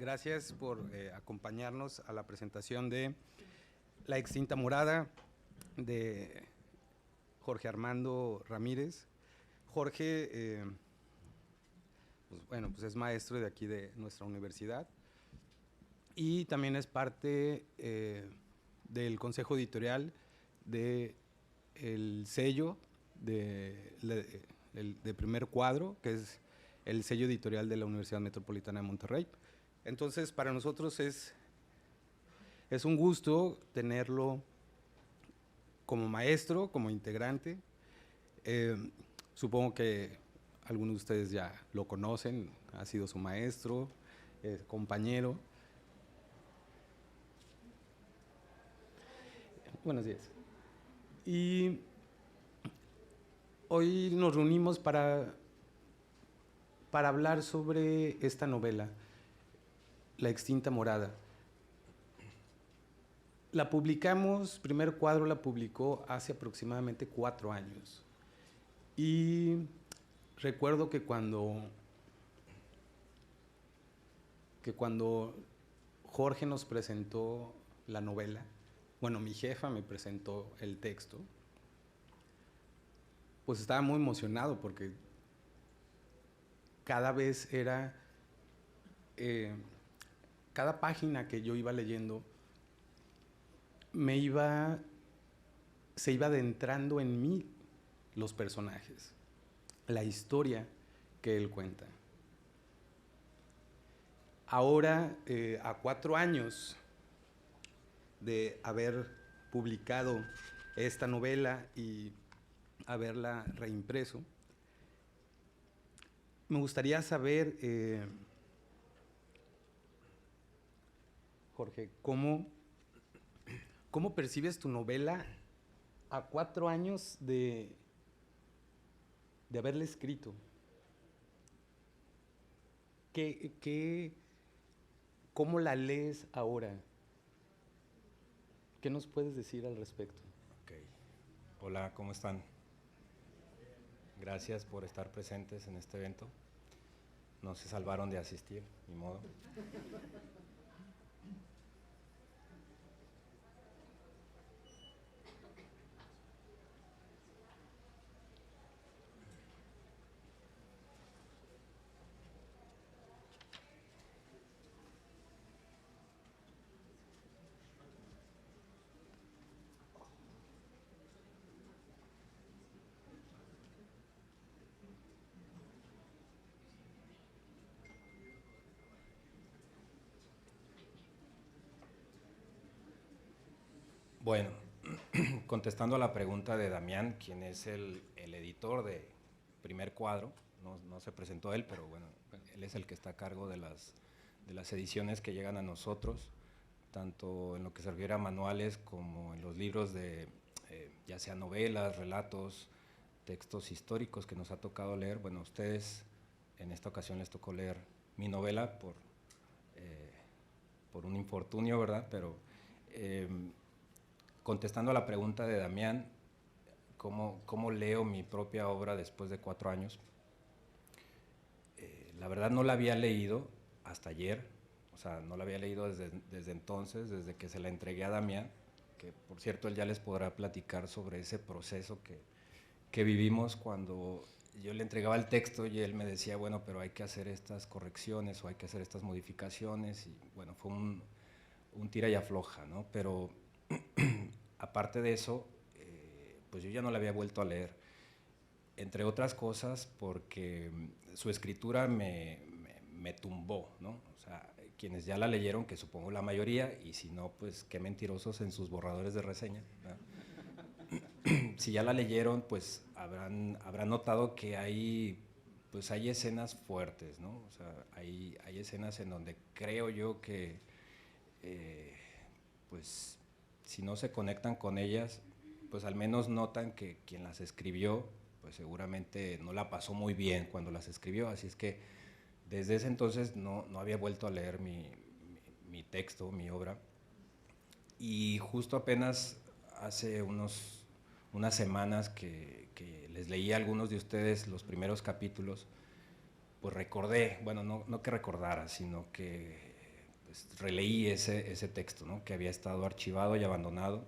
gracias por acompañarnos a la presentación de La extinta morada de Jorge Armando Ramírez. Jorge, pues es maestro de aquí de nuestra universidad y también es parte del consejo editorial de el sello de Primer Cuadro, que es el sello editorial de la Universidad Metropolitana de Monterrey. Entonces, para nosotros es un gusto tenerlo como maestro, como integrante. Supongo que algunos de ustedes ya lo conocen, ha sido su maestro, compañero. Buenos días. Y hoy nos reunimos para hablar sobre esta novela, La extinta morada. La publicamos, Primer Cuadro la publicó hace aproximadamente 4 años. Y recuerdo que cuando Jorge nos presentó la novela, bueno, mi jefa me presentó el texto, pues estaba muy emocionado porque cada vez era, cada página que yo iba leyendo se iba adentrando en mí los personajes, la historia que él cuenta. Ahora, a 4 años de haber publicado esta novela y haberla reimpreso, me gustaría saber, Jorge, ¿cómo percibes tu novela a 4 años de haberla escrito? ¿Cómo la lees ahora? ¿Qué nos puedes decir al respecto? Okay. Hola, ¿cómo están? Gracias por estar presentes en este evento. No se salvaron de asistir, ni modo. Bueno, contestando a la pregunta de Damián, quien es el editor de Primer Cuadro, no se presentó él, pero bueno, él es el que está a cargo de las ediciones que llegan a nosotros, tanto en lo que se refiere a manuales como en los libros de ya sea novelas, relatos, textos históricos que nos ha tocado leer. Bueno, a ustedes en esta ocasión les tocó leer mi novela por un infortunio, ¿verdad? Pero contestando a la pregunta de Damián, ¿cómo leo mi propia obra después de 4 años? La verdad no la había leído hasta ayer, o sea, no la había leído desde entonces, desde que se la entregué a Damián, que por cierto él ya les podrá platicar sobre ese proceso que vivimos cuando yo le entregaba el texto y él me decía, bueno, pero hay que hacer estas correcciones o hay que hacer estas modificaciones, y bueno, fue un tira y afloja, ¿no? Pero aparte de eso, pues yo ya no la había vuelto a leer, entre otras cosas porque su escritura me tumbó, ¿no? O sea, quienes ya la leyeron, que supongo la mayoría, y si no, pues qué mentirosos en sus borradores de reseña, ¿verdad? Si ya la leyeron, pues habrán notado que hay escenas fuertes, ¿no? O sea, hay escenas en donde creo yo que, pues, si no se conectan con ellas, pues al menos notan que quien las escribió, pues seguramente no la pasó muy bien cuando las escribió, así es que desde ese entonces no había vuelto a leer mi texto, mi obra, y justo apenas hace unas semanas que les leí a algunos de ustedes los primeros capítulos, pues recordé, bueno, no que recordara, sino que pues releí ese texto, ¿no? Que había estado archivado y abandonado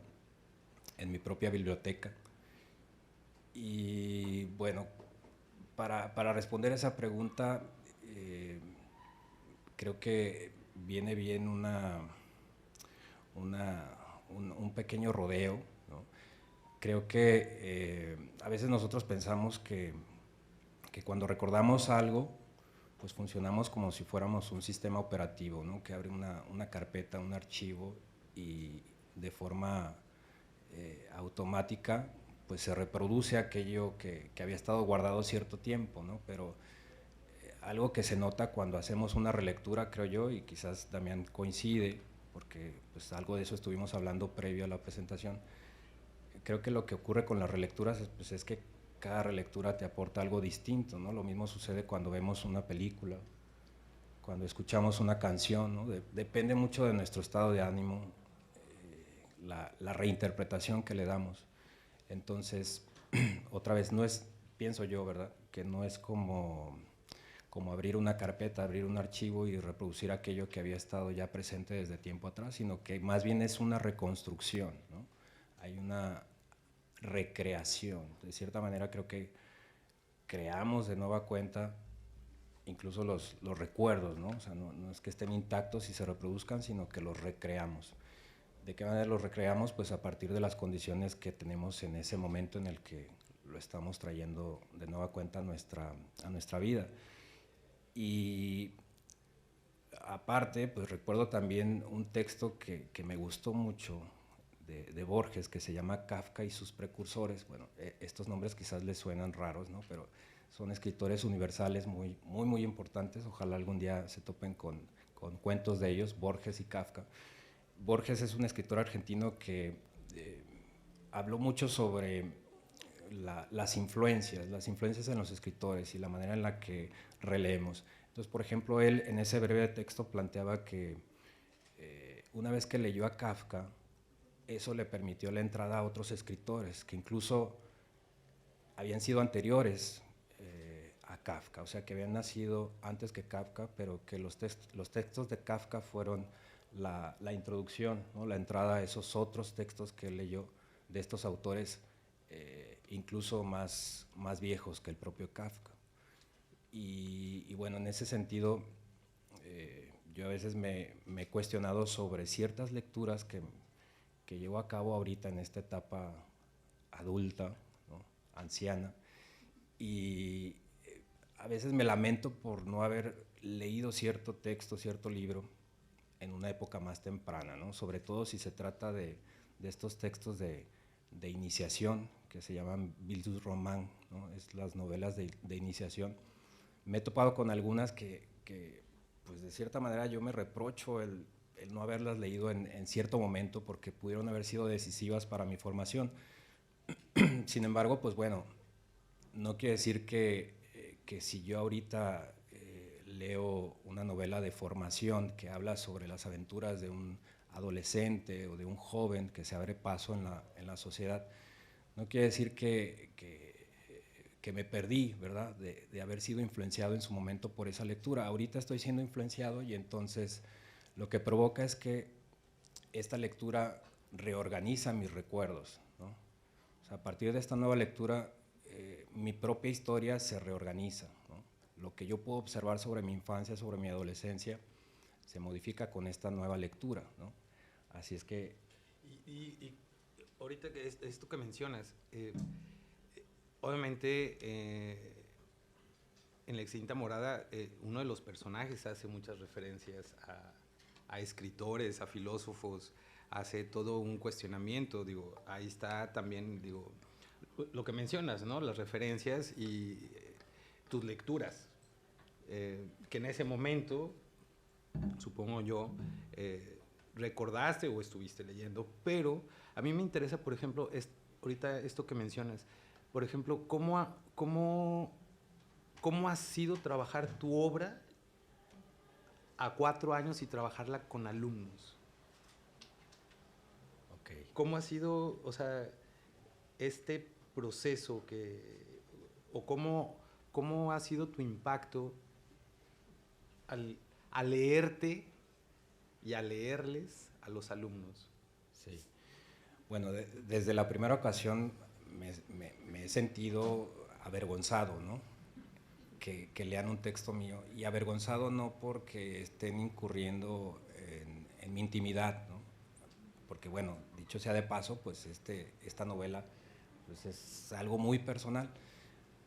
en mi propia biblioteca. Y bueno, para responder a esa pregunta, creo que viene bien un pequeño rodeo, ¿no? Creo que a veces nosotros pensamos que cuando recordamos algo, pues funcionamos como si fuéramos un sistema operativo, ¿no? Que abre una carpeta, un archivo y de forma automática pues se reproduce aquello que había estado guardado cierto tiempo, ¿no? Pero algo que se nota cuando hacemos una relectura, creo yo, y quizás Damián coincide, porque pues algo de eso estuvimos hablando previo a la presentación, creo que lo que ocurre con las relecturas pues, es que cada relectura te aporta algo distinto, ¿no? Lo mismo sucede cuando vemos una película, cuando escuchamos una canción, ¿no? Depende mucho de nuestro estado de ánimo, la reinterpretación que le damos. Entonces, otra vez, no es, pienso yo, ¿verdad? Que no es como abrir una carpeta, abrir un archivo y reproducir aquello que había estado ya presente desde tiempo atrás, sino que más bien es una reconstrucción, ¿no? Hay una recreación. De cierta manera creo que creamos de nueva cuenta incluso los recuerdos, ¿no? O sea, no es que estén intactos y se reproduzcan, sino que los recreamos. ¿De qué manera los recreamos? Pues a partir de las condiciones que tenemos en ese momento en el que lo estamos trayendo de nueva cuenta a nuestra vida. Y aparte, pues recuerdo también un texto que me gustó mucho de Borges, que se llama Kafka y sus precursores. Bueno, estos nombres quizás les suenan raros, ¿no? Pero son escritores universales muy importantes. Ojalá algún día se topen con cuentos de ellos, Borges y Kafka. Borges es un escritor argentino que habló mucho sobre las influencias en los escritores y la manera en la que releemos. Entonces, por ejemplo, él en ese breve texto planteaba que una vez que leyó a Kafka, eso le permitió la entrada a otros escritores que incluso habían sido anteriores a Kafka, o sea, que habían nacido antes que Kafka, pero que los textos de Kafka fueron la introducción, ¿no? La entrada a esos otros textos que él leyó de estos autores incluso más viejos que el propio Kafka. Y bueno, en ese sentido, yo a veces me he cuestionado sobre ciertas lecturas que llevo a cabo ahorita en esta etapa adulta, ¿no? Anciana, y a veces me lamento por no haber leído cierto texto, cierto libro en una época más temprana, ¿no? Sobre todo si se trata de estos textos de iniciación que se llaman Bildungsroman, ¿no? Es las novelas de iniciación. Me he topado con algunas que pues de cierta manera yo me reprocho el no haberlas leído en cierto momento porque pudieron haber sido decisivas para mi formación. Sin embargo, pues bueno, no quiere decir que si yo ahorita leo una novela de formación que habla sobre las aventuras de un adolescente o de un joven que se abre paso en la sociedad, no quiere decir que me perdí, ¿verdad? De haber sido influenciado en su momento por esa lectura. Ahorita estoy siendo influenciado y entonces lo que provoca es que esta lectura reorganiza mis recuerdos, ¿no? O sea, a partir de esta nueva lectura, mi propia historia se reorganiza, ¿no? Lo que yo puedo observar sobre mi infancia, sobre mi adolescencia, se modifica con esta nueva lectura, ¿no? Así es que... Y ahorita que esto que mencionas, obviamente en La Extinta Morada uno de los personajes hace muchas referencias a escritores, a filósofos, hace todo un cuestionamiento, digo, ahí está también, digo, lo que mencionas, ¿no? Las referencias y tus lecturas, que en ese momento, supongo yo, recordaste o estuviste leyendo, pero a mí me interesa, por ejemplo, ahorita esto que mencionas, por ejemplo, ¿cómo ha sido trabajar tu obra a 4 años y trabajarla con alumnos? Okay. ¿Cómo ha sido, o sea, este proceso o cómo ha sido tu impacto al leerte y a leerles a los alumnos? Sí. Bueno, desde la primera ocasión me he sentido avergonzado, ¿no? Que lean un texto mío, y avergonzado no porque estén incurriendo en mi intimidad, ¿no? Porque bueno, dicho sea de paso, pues esta novela pues es algo muy personal,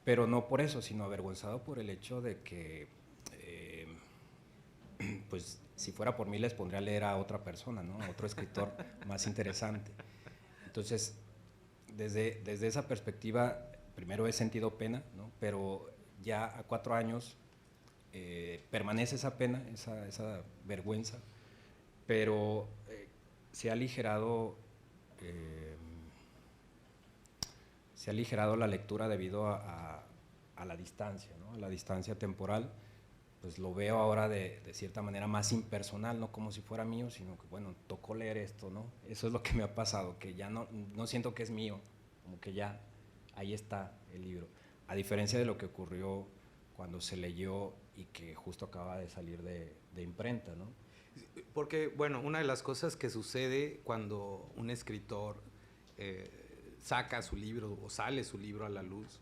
pero no por eso, sino avergonzado por el hecho de que pues si fuera por mí les pondría a leer a otra persona, ¿no? A otro escritor más interesante. Entonces, desde esa perspectiva, primero he sentido pena, ¿no? Pero ya a 4 años permanece esa pena, esa vergüenza, pero se ha aligerado la lectura debido a la distancia, ¿no? A la distancia temporal. Pues lo veo ahora de cierta manera más impersonal, no como si fuera mío, sino que bueno, tocó leer esto, ¿no? Eso es lo que me ha pasado, que ya no siento que es mío, como que ya ahí está el libro, a diferencia de lo que ocurrió cuando se leyó y que justo acaba de salir de imprenta, ¿no? Porque, bueno, una de las cosas que sucede cuando un escritor saca su libro o sale su libro a la luz,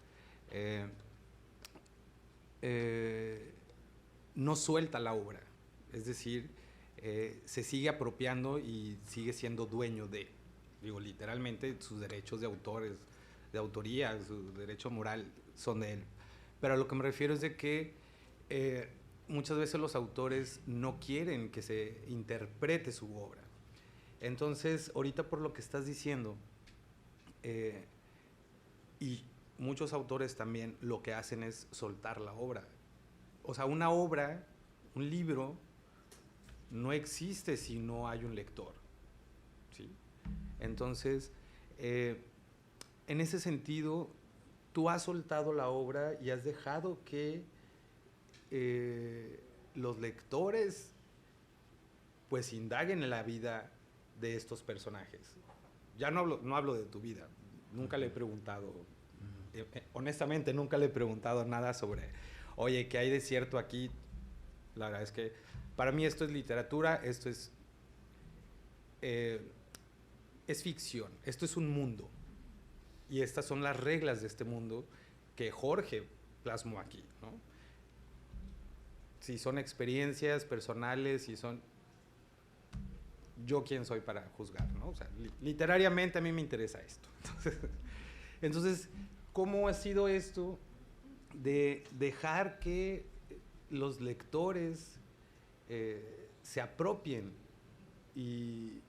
no suelta la obra, es decir, se sigue apropiando y sigue siendo dueño de, digo, literalmente sus derechos de autores, de autoría, su derecho moral son de él. Pero a lo que me refiero es de que muchas veces los autores no quieren que se interprete su obra. Entonces, ahorita por lo que estás diciendo, y muchos autores también lo que hacen es soltar la obra. O sea, una obra, un libro, no existe si no hay un lector, ¿sí? Entonces, en ese sentido, tú has soltado la obra y has dejado que los lectores pues indaguen en la vida de estos personajes. Ya no hablo de tu vida, nunca le he preguntado, honestamente nunca le he preguntado nada sobre, oye, ¿qué hay de cierto aquí? La verdad es que para mí esto es literatura, esto es ficción, esto es un mundo. Y estas son las reglas de este mundo que Jorge plasmó aquí, ¿no? Si son experiencias personales, si son... ¿Yo quién soy para juzgar, no? O sea, literariamente a mí me interesa esto. Entonces, ¿cómo ha sido esto de dejar que los lectores se apropien? Y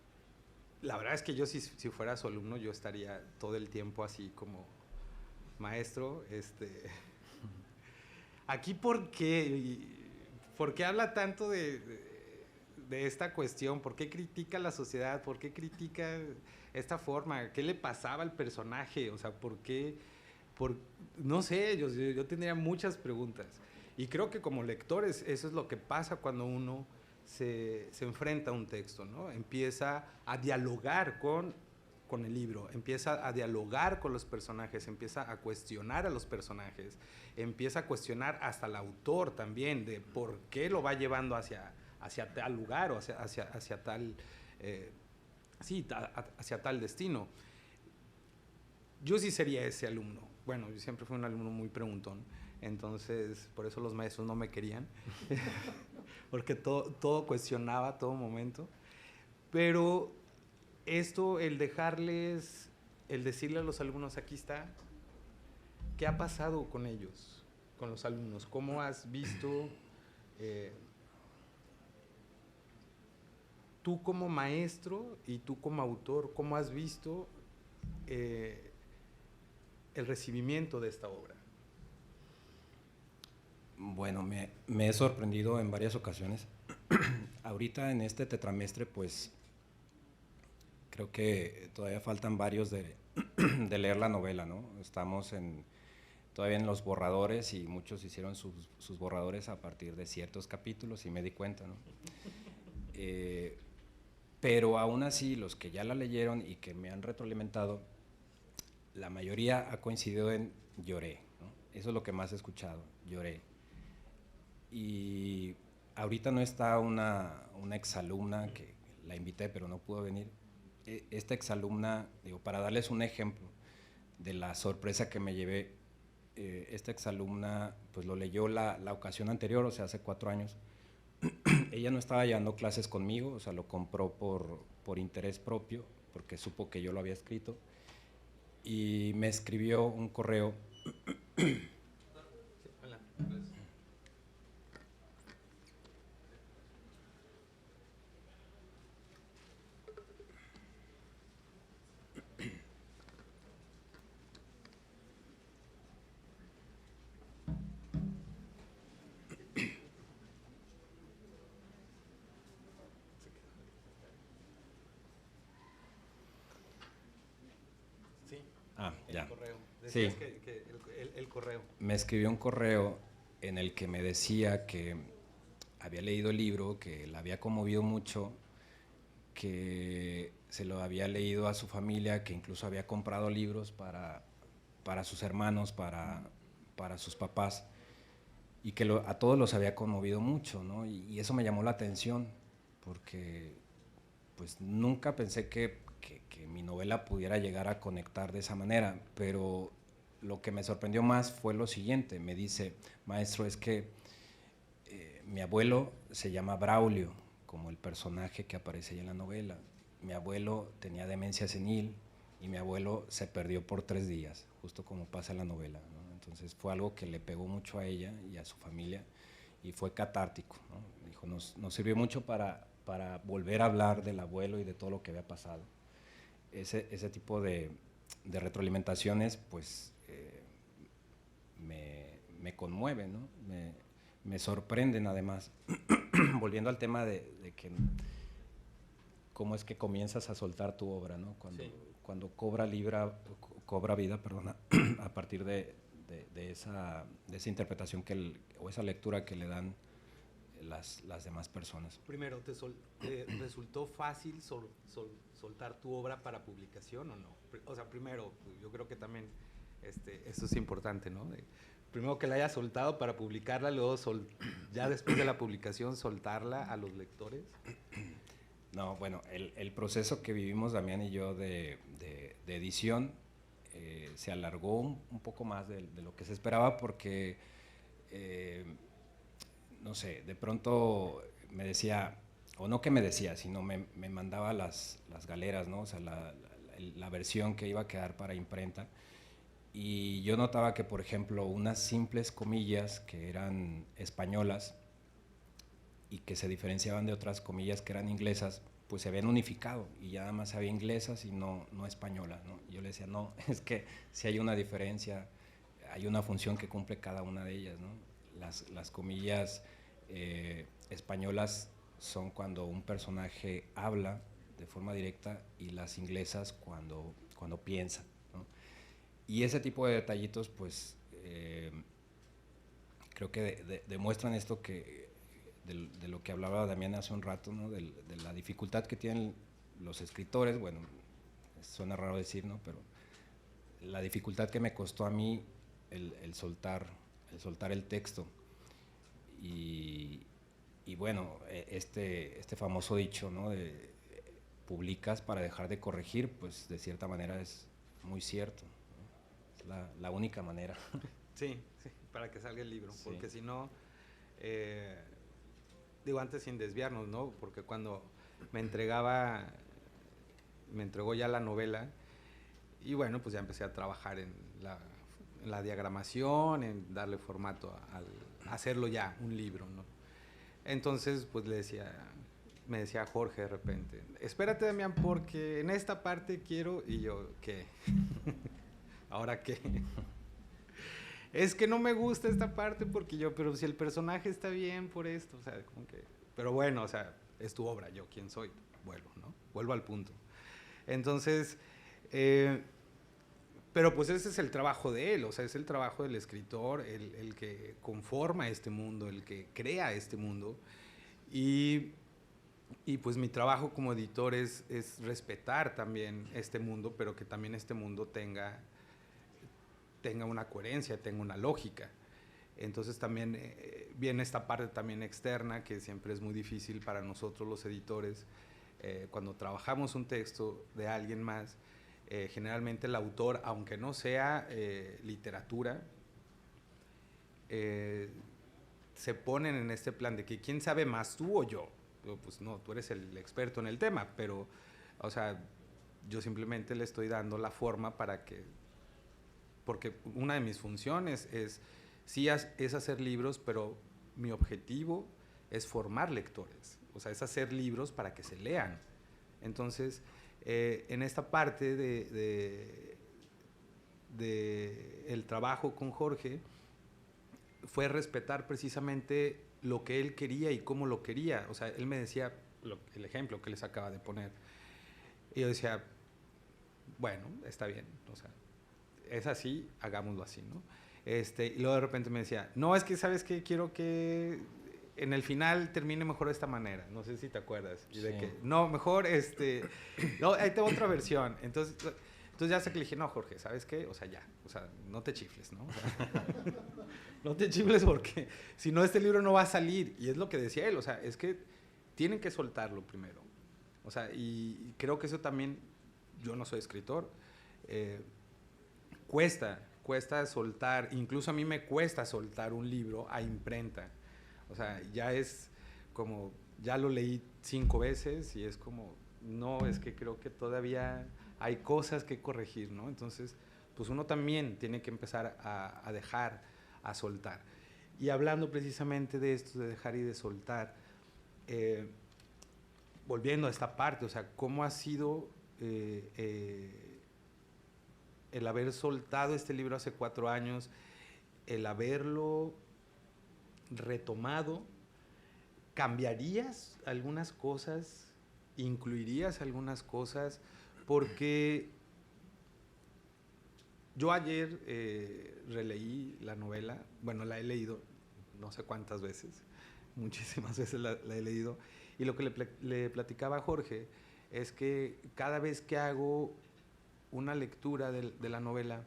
la verdad es que yo si fuera su alumno, yo estaría todo el tiempo así como maestro, aquí ¿por qué habla tanto de esta cuestión? ¿Por qué critica la sociedad? ¿Por qué critica esta forma? ¿Qué le pasaba al personaje? O sea, ¿por qué? No sé, yo tendría muchas preguntas. Y creo que como lectores eso es lo que pasa cuando uno se enfrenta a un texto, ¿no? Empieza a dialogar con el libro, empieza a dialogar con los personajes, empieza a cuestionar a los personajes, empieza a cuestionar hasta el autor también de por qué lo va llevando hacia tal lugar o hacia tal, hacia tal destino. Yo sí sería ese alumno. Bueno, yo siempre fui un alumno muy preguntón, entonces por eso los maestros no me querían, porque todo cuestionaba a todo momento. Pero esto, el dejarles, el decirle a los alumnos, aquí está, ¿qué ha pasado con ellos, con los alumnos? ¿Cómo has visto, tú como maestro y tú como autor, cómo has visto el recibimiento de esta obra? Bueno, me he sorprendido en varias ocasiones. Ahorita en este tetramestre, pues creo que todavía faltan varios de leer la novela, ¿no? Estamos todavía en los borradores y muchos hicieron sus borradores a partir de ciertos capítulos y me di cuenta, ¿no? Pero aún así, los que ya la leyeron y que me han retroalimentado, la mayoría ha coincidido en lloré, ¿no? Eso es lo que más he escuchado, lloré. Y ahorita no está una exalumna que la invité, pero no pudo venir. Esta exalumna, digo, para darles un ejemplo de la sorpresa que me llevé, esta exalumna pues lo leyó la ocasión anterior, o sea, hace 4 años. Ella no estaba llevando clases conmigo, o sea, lo compró por interés propio, porque supo que yo lo había escrito, y me escribió un correo. Hola. Sí, Ya. correo. Sí. Decías que el correo. Me escribió un correo en el que me decía que había leído el libro, que la había conmovido mucho, que se lo había leído a su familia, que incluso había comprado libros para sus hermanos, para sus papás, y que a todos los había conmovido mucho, ¿no? Y eso me llamó la atención, porque pues nunca pensé que mi novela pudiera llegar a conectar de esa manera, pero lo que me sorprendió más fue lo siguiente. Me dice: maestro, es que mi abuelo se llama Braulio, como el personaje que aparece ahí en la novela. Mi abuelo tenía demencia senil y mi abuelo se perdió por 3 días, justo como pasa en la novela, ¿no? Entonces fue algo que le pegó mucho a ella y a su familia y fue catártico, ¿no? Dijo, nos sirvió mucho para volver a hablar del abuelo y de todo lo que había pasado. Ese tipo de retroalimentaciones pues me conmueven, ¿no? Me sorprenden además. Volviendo al tema de que cómo es que comienzas a soltar tu obra, ¿no? Cuando cobra vida, perdona, a partir de esa interpretación o esa lectura que le dan las demás personas. Primero, ¿te resultó fácil soltar tu obra para publicación o no? O sea, primero, yo creo que también eso es importante, ¿no? Primero que la hayas soltado para publicarla, luego ya después de la publicación soltarla a los lectores. No, bueno, el proceso que vivimos Damián y yo de edición se alargó un poco más de lo que se esperaba porque, no sé, de pronto me decía, o no que me decía, sino me mandaba las galeras, ¿no? O sea, la versión que iba a quedar para imprenta. Y yo notaba que, por ejemplo, unas simples comillas que eran españolas y que se diferenciaban de otras comillas que eran inglesas, pues se habían unificado y ya nada más había inglesas y no españolas, ¿no? Y yo le decía, no, es que si hay una diferencia, hay una función que cumple cada una de ellas, ¿no? Las comillas españolas son cuando un personaje habla de forma directa y las inglesas cuando piensa, ¿no? Y ese tipo de detallitos, pues, creo que demuestran esto de lo que hablaba Damián hace un rato, ¿no? De la dificultad que tienen los escritores, bueno, suena raro decir, ¿no? Pero la dificultad que me costó a mí el soltar el texto. Y bueno, este famoso dicho, ¿no? De publicas para dejar de corregir, pues de cierta manera es muy cierto, ¿no? Es la única manera. Sí, para que salga el libro, Sí. porque si no, digo antes sin desviarnos, ¿no? Porque cuando me entregó ya la novela, y bueno, pues ya empecé a trabajar en la diagramación, en darle formato a hacerlo ya un libro, ¿no? Entonces, pues me decía Jorge de repente, espérate, Damián, porque en esta parte quiero, y yo, ¿qué? ¿Ahora qué? Es que no me gusta esta parte porque pero si el personaje está bien por esto, o sea, como que, pero bueno, o sea, es tu obra, yo quién soy, vuelvo al punto. Entonces, pero pues ese es el trabajo de él, o sea, es el trabajo del escritor, el que conforma este mundo, el que crea este mundo, y pues mi trabajo como editor es respetar también este mundo, pero que también este mundo tenga una coherencia, tenga una lógica. Entonces también viene esta parte también externa que siempre es muy difícil para nosotros los editores. Cuando trabajamos un texto de alguien más, generalmente el autor, aunque no sea literatura, se ponen en este plan de que quién sabe más, tú o yo. Pues no, tú eres el experto en el tema, pero, o sea, yo simplemente le estoy dando la forma para que, porque una de mis funciones es, sí, es hacer libros, pero mi objetivo es formar lectores, o sea, es hacer libros para que se lean. Entonces, en esta parte de el trabajo con Jorge, fue respetar precisamente lo que él quería y cómo lo quería. O sea, él me decía el ejemplo que les acaba de poner. Y yo decía, bueno, está bien, o sea, es así, hagámoslo así, ¿no? Y luego de repente me decía, no, es que, ¿sabes qué? Quiero que en el final termine mejor de esta manera. No sé si te acuerdas. Y de que, no, mejor, no, ahí tengo otra versión. Entonces ya hasta que le dije, no, Jorge, ¿sabes qué? O sea, ya, o sea, no te chifles, ¿no? O sea, no te chifles porque si no, este libro no va a salir. Y es lo que decía él, o sea, es que tienen que soltarlo primero. O sea, y creo que eso también, yo no soy escritor, cuesta soltar, incluso a mí me cuesta soltar un libro a imprenta. O sea, ya es como, ya lo leí 5 veces y es como, no, es que creo que todavía hay cosas que corregir, ¿no? Entonces, pues uno también tiene que empezar a dejar, a soltar. Y hablando precisamente de esto, de dejar y de soltar, volviendo a esta parte, o sea, ¿cómo ha sido el haber soltado este libro hace 4 años, el haberlo retomado? ¿Cambiarías algunas cosas? ¿Incluirías algunas cosas? Porque yo ayer releí la novela, bueno, la he leído no sé cuántas veces, muchísimas veces la he leído, y lo que le platicaba a Jorge es que cada vez que hago una lectura de la novela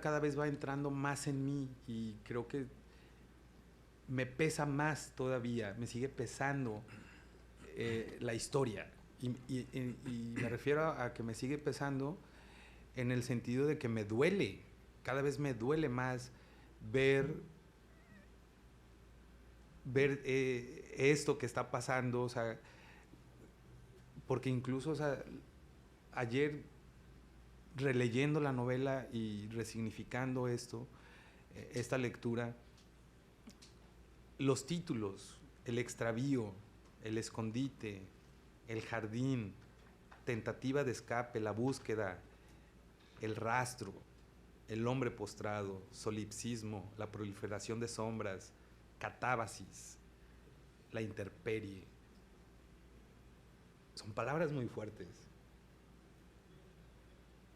cada vez va entrando más en mí y creo que me pesa más todavía, me sigue pesando la historia. Y me refiero a que me sigue pesando en el sentido de que me duele, cada vez me duele más ver esto que está pasando, o sea, porque incluso, o sea, ayer releyendo la novela y resignificando esta lectura, los títulos, el extravío, el escondite, el jardín, tentativa de escape, la búsqueda, el rastro, el hombre postrado, solipsismo, la proliferación de sombras, catábasis, la intemperie. Son palabras muy fuertes.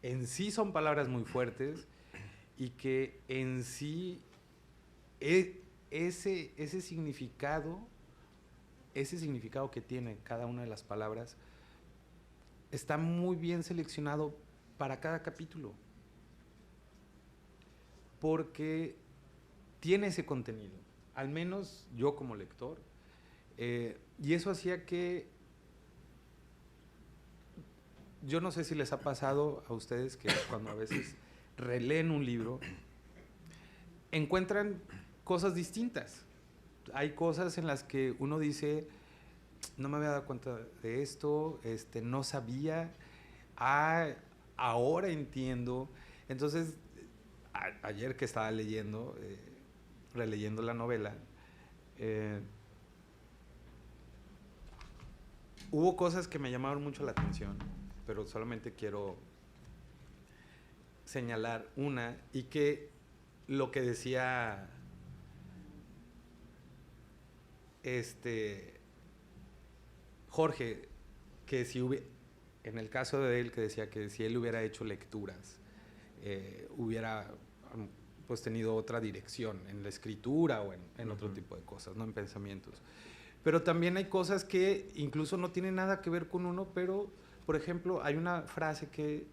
En sí son palabras muy fuertes y que en sí ese significado que tiene cada una de las palabras está muy bien seleccionado para cada capítulo, porque tiene ese contenido, al menos yo como lector, y eso hacía que, yo no sé si les ha pasado a ustedes que cuando a veces releen un libro, encuentran cosas distintas. Hay cosas en las que uno dice, no me había dado cuenta de esto, no sabía, ahora entiendo. Entonces, ayer que estaba leyendo, releyendo la novela, hubo cosas que me llamaron mucho la atención, pero solamente quiero señalar una, y que lo que decía Jorge, que si en el caso de él, que decía que si él hubiera hecho lecturas, hubiera pues tenido otra dirección en la escritura o en otro tipo de cosas, no en pensamientos. Pero también hay cosas que incluso no tienen nada que ver con uno, pero, por ejemplo, hay una frase que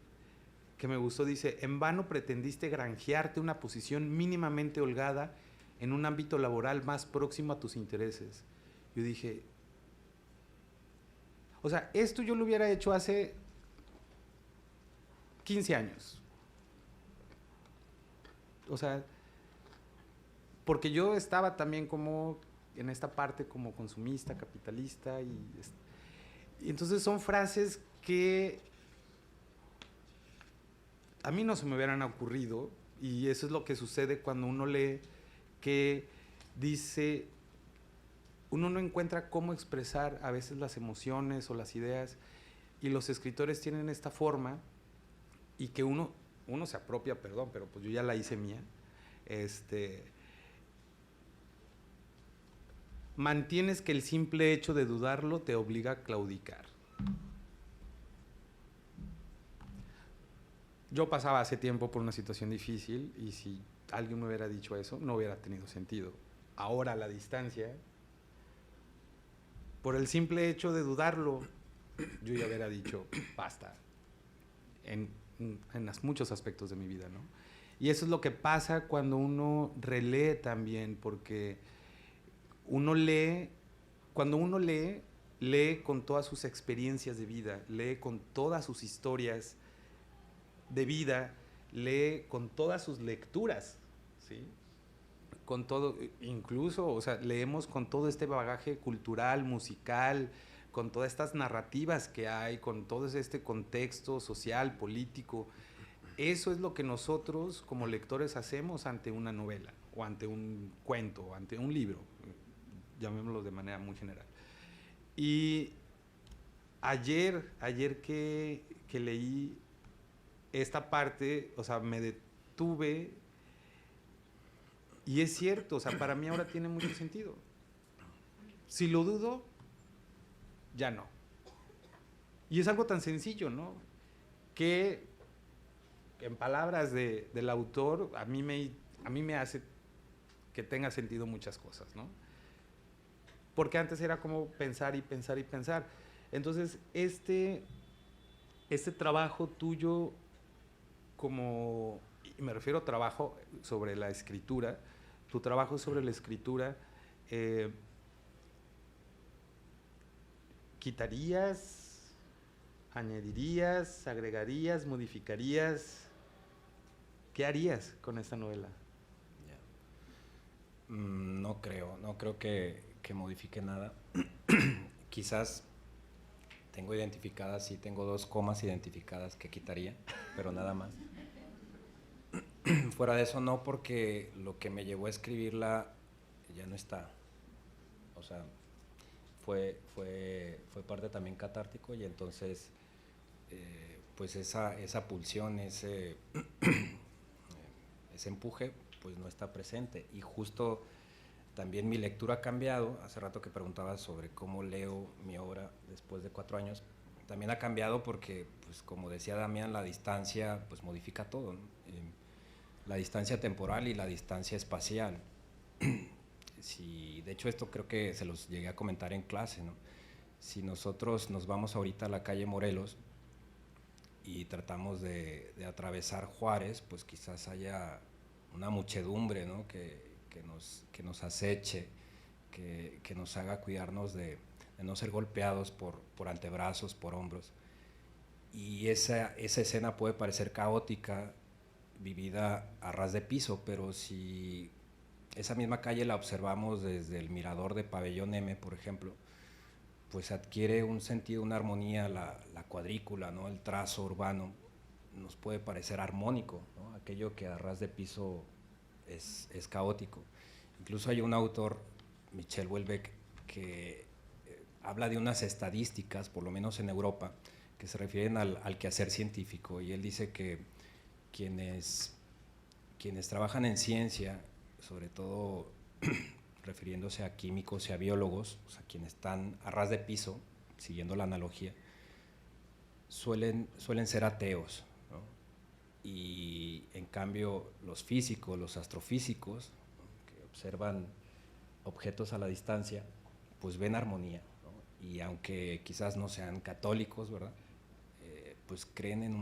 que me gustó, dice, en vano pretendiste granjearte una posición mínimamente holgada en un ámbito laboral más próximo a tus intereses. Yo dije, o sea, esto yo lo hubiera hecho hace 15 años. O sea, porque yo estaba también como en esta parte como consumista, capitalista, y entonces son frases que a mí no se me hubieran ocurrido, y eso es lo que sucede cuando uno lee que dice, uno no encuentra cómo expresar a veces las emociones o las ideas, y los escritores tienen esta forma, y que uno se apropia, perdón, pero pues yo ya la hice mía, mantienes que el simple hecho de dudarlo te obliga a claudicar. Yo pasaba hace tiempo por una situación difícil, y si alguien me hubiera dicho eso, no hubiera tenido sentido. Ahora, a la distancia, por el simple hecho de dudarlo, yo ya hubiera dicho, basta, en muchos aspectos de mi vida, ¿no? Y eso es lo que pasa cuando uno relee también, porque uno lee, cuando uno lee, lee con todas sus experiencias de vida, lee con todas sus historias de vida, lee con todas sus lecturas, ¿sí? Con todo, incluso, o sea, leemos con todo este bagaje cultural, musical, con todas estas narrativas que hay, con todo este contexto social, político. Eso es lo que nosotros como lectores hacemos ante una novela, o ante un cuento, o ante un libro, llamémoslo de manera muy general. Y ayer que leí esta parte, o sea, me detuve, y es cierto, o sea, para mí ahora tiene mucho sentido. Si lo dudo, ya no. Y es algo tan sencillo, ¿no? Que en palabras del autor, a mí me hace que tenga sentido muchas cosas, ¿no? Porque antes era como pensar y pensar y pensar. Entonces, este trabajo tuyo, como, y me refiero a trabajo sobre la escritura, tu trabajo sobre la escritura, ¿quitarías, añadirías, agregarías, modificarías? ¿Qué harías con esta novela? No creo que modifique nada. Quizás tengo identificadas, sí, tengo 2 comas identificadas que quitaría, pero nada más. Fuera de eso no, porque lo que me llevó a escribirla ya no está. O sea, fue parte también catártico, y entonces pues esa pulsión, ese empuje, pues no está presente. Y justo también mi lectura ha cambiado. Hace rato que preguntabas sobre cómo leo mi obra después de 4 años. También ha cambiado porque, pues como decía Damián, la distancia pues modifica todo, ¿no? La distancia temporal y la distancia espacial. De hecho, esto creo que se los llegué a comentar en clase, ¿no? Si nosotros nos vamos ahorita a la calle Morelos y tratamos de atravesar Juárez, pues quizás haya una muchedumbre, ¿no? que nos aceche, que nos haga cuidarnos de no ser golpeados por antebrazos, por hombros. Y esa escena puede parecer caótica, vivida a ras de piso, pero si esa misma calle la observamos desde el mirador de Pabellón M, por ejemplo, pues adquiere un sentido, una armonía, la cuadrícula, ¿no? El trazo urbano nos puede parecer armónico, ¿no? Aquello que a ras de piso es caótico. Incluso hay un autor, Michel Houellebecq, que habla de unas estadísticas, por lo menos en Europa, que se refieren al quehacer científico, y él dice que quienes trabajan en ciencia, sobre todo refiriéndose a químicos y a biólogos, o sea, quienes están a ras de piso, siguiendo la analogía, suelen ser ateos, ¿no? Y en cambio los físicos, los astrofísicos, ¿no? Que observan objetos a la distancia, pues ven armonía, ¿no? Y aunque quizás no sean católicos, ¿verdad? Pues creen en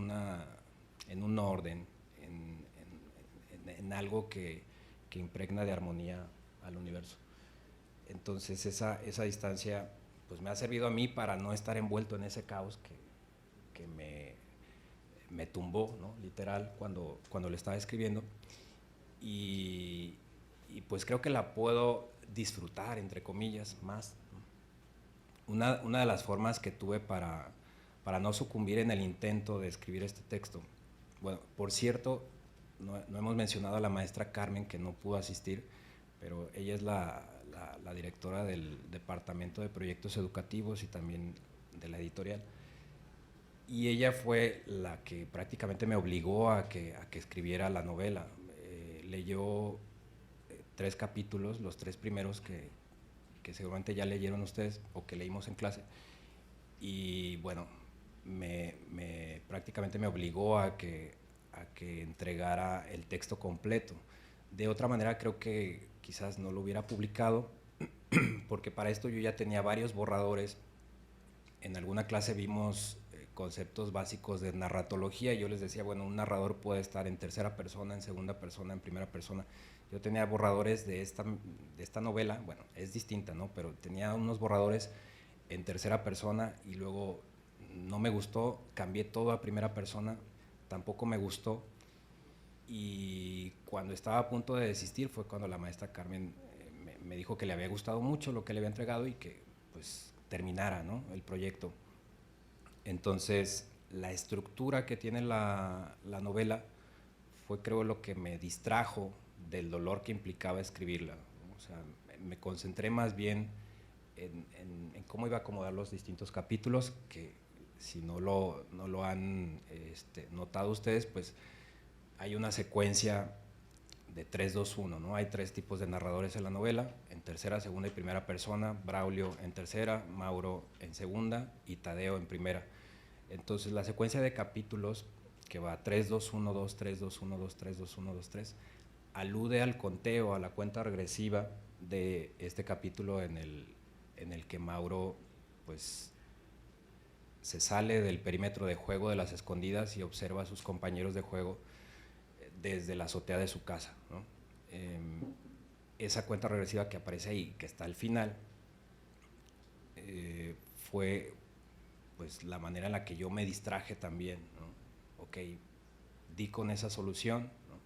en un orden, en algo que impregna de armonía al universo. Entonces esa distancia pues me ha servido a mí para no estar envuelto en ese caos que me tumbó, ¿no? Literal, cuando lo estaba escribiendo. Y pues creo que la puedo disfrutar, entre comillas, más. Una de las formas que tuve para no sucumbir en el intento de escribir este texto, bueno, por cierto, no hemos mencionado a la maestra Carmen, que no pudo asistir, pero ella es la directora del Departamento de Proyectos Educativos y también de la editorial. Y ella fue la que prácticamente me obligó a que escribiera la novela. Leyó 3 capítulos, los 3 primeros que seguramente ya leyeron ustedes o que leímos en clase. Y bueno, prácticamente me obligó a que entregara el texto completo. De otra manera creo que quizás no lo hubiera publicado, porque para esto yo ya tenía varios borradores. En alguna clase vimos conceptos básicos de narratología y yo les decía, bueno, un narrador puede estar en tercera persona, en segunda persona, en primera persona. Yo tenía borradores de esta novela, bueno, es distinta, ¿no? Pero tenía unos borradores en tercera persona y luego no me gustó, cambié todo a primera persona, tampoco me gustó. Y cuando estaba a punto de desistir fue cuando la maestra Carmen me dijo que le había gustado mucho lo que le había entregado y que pues terminara, ¿no?, el proyecto. Entonces la estructura que tiene la novela fue, creo, lo que me distrajo del dolor que implicaba escribirla, ¿no? O sea, me concentré más bien en cómo iba a acomodar los distintos capítulos, que si no lo han notado ustedes, pues hay una secuencia de 3-2-1, ¿no? Hay 3 tipos de narradores en la novela, en tercera, segunda y primera persona. Braulio en tercera, Mauro en segunda y Tadeo en primera. Entonces la secuencia de capítulos, que va 3-2-1-2, 3-2-1-2, 3-2-1-2, 3, alude al conteo, a la cuenta regresiva de este capítulo en el que Mauro pues se sale del perímetro de juego de las escondidas y observa a sus compañeros de juego desde la azotea de su casa, ¿no? Esa cuenta regresiva que aparece ahí, que está al final, fue pues la manera en la que yo me distraje también, ¿no? Ok, di con esa solución, ¿no?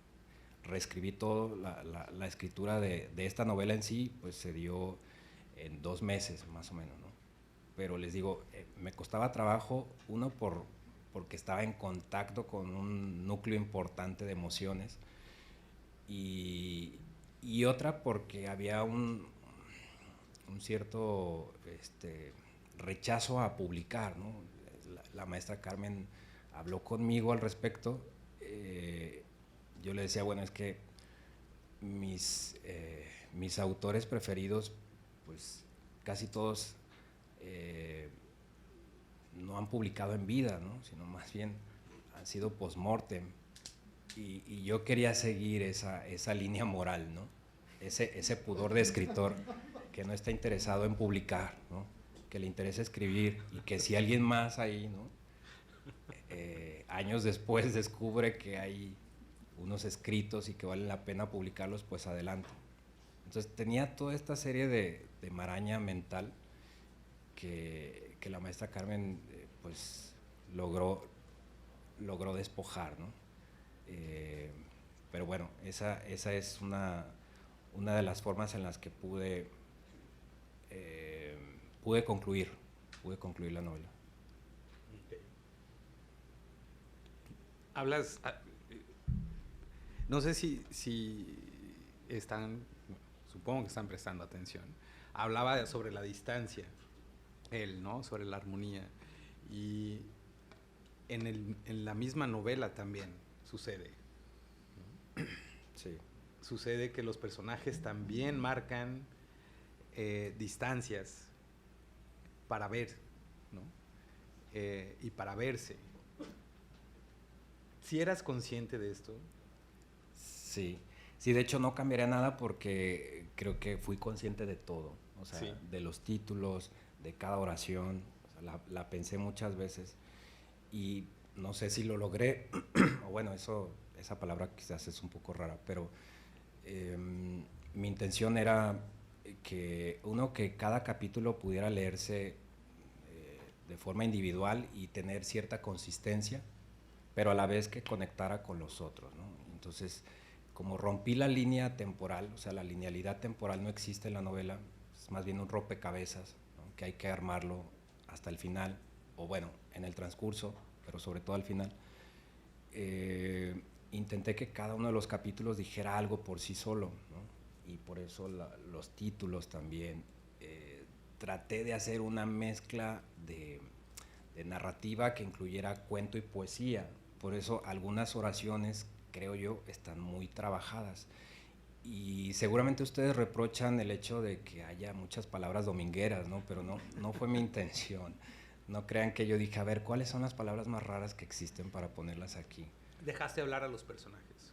Reescribí todo. La escritura de esta novela en sí pues se dio en 2 meses más o menos, ¿no? Pero les digo, me costaba trabajo, uno porque estaba en contacto con un núcleo importante de emociones y otra porque había un cierto rechazo a publicar, ¿no? La maestra Carmen habló conmigo al respecto. Yo le decía, bueno, es que mis autores preferidos, pues casi todos no han publicado en vida, ¿no?, sino más bien han sido post-mortem. Y yo quería seguir esa línea moral, ¿no? Ese pudor de escritor que no está interesado en publicar, ¿no?, que le interesa escribir, y que si alguien más ahí, ¿no?, años después descubre que hay unos escritos y que valen la pena publicarlos, pues adelante. Entonces tenía toda esta serie de maraña mental que la maestra Carmen pues logró despojar, ¿no? Pero bueno, esa es una de las formas en las que pude concluir la novela. Okay. Hablas, no sé si están, supongo que están prestando atención. Hablaba sobre la distancia, él, ¿no?, sobre la armonía, y en la misma novela también sucede, ¿no? Sí. Sucede que los personajes también marcan distancias para ver, ¿no? Y para verse. ¿Sí eras consciente de esto? Sí, de hecho no cambiaría nada porque creo que fui consciente de todo, o sea, sí, de los títulos, de cada oración, o sea, la pensé muchas veces y no sé si lo logré, o bueno, esa palabra quizás es un poco rara, pero mi intención era que cada capítulo pudiera leerse de forma individual y tener cierta consistencia, pero a la vez que conectara con los otros, ¿no? Entonces, como rompí la línea temporal, o sea, la linealidad temporal no existe en la novela, es más bien un rompecabezas, ¿no? Que hay que armarlo hasta el final, o bueno, en el transcurso, pero sobre todo al final. Intenté que cada uno de los capítulos dijera algo por sí solo, ¿no? Y por eso los títulos también. Traté de hacer una mezcla de narrativa que incluyera cuento y poesía, por eso algunas oraciones, creo yo, están muy trabajadas. Y seguramente ustedes reprochan el hecho de que haya muchas palabras domingueras, ¿no? Pero no fue mi intención. No crean que yo dije, a ver, ¿cuáles son las palabras más raras que existen para ponerlas aquí? Dejaste hablar a los personajes.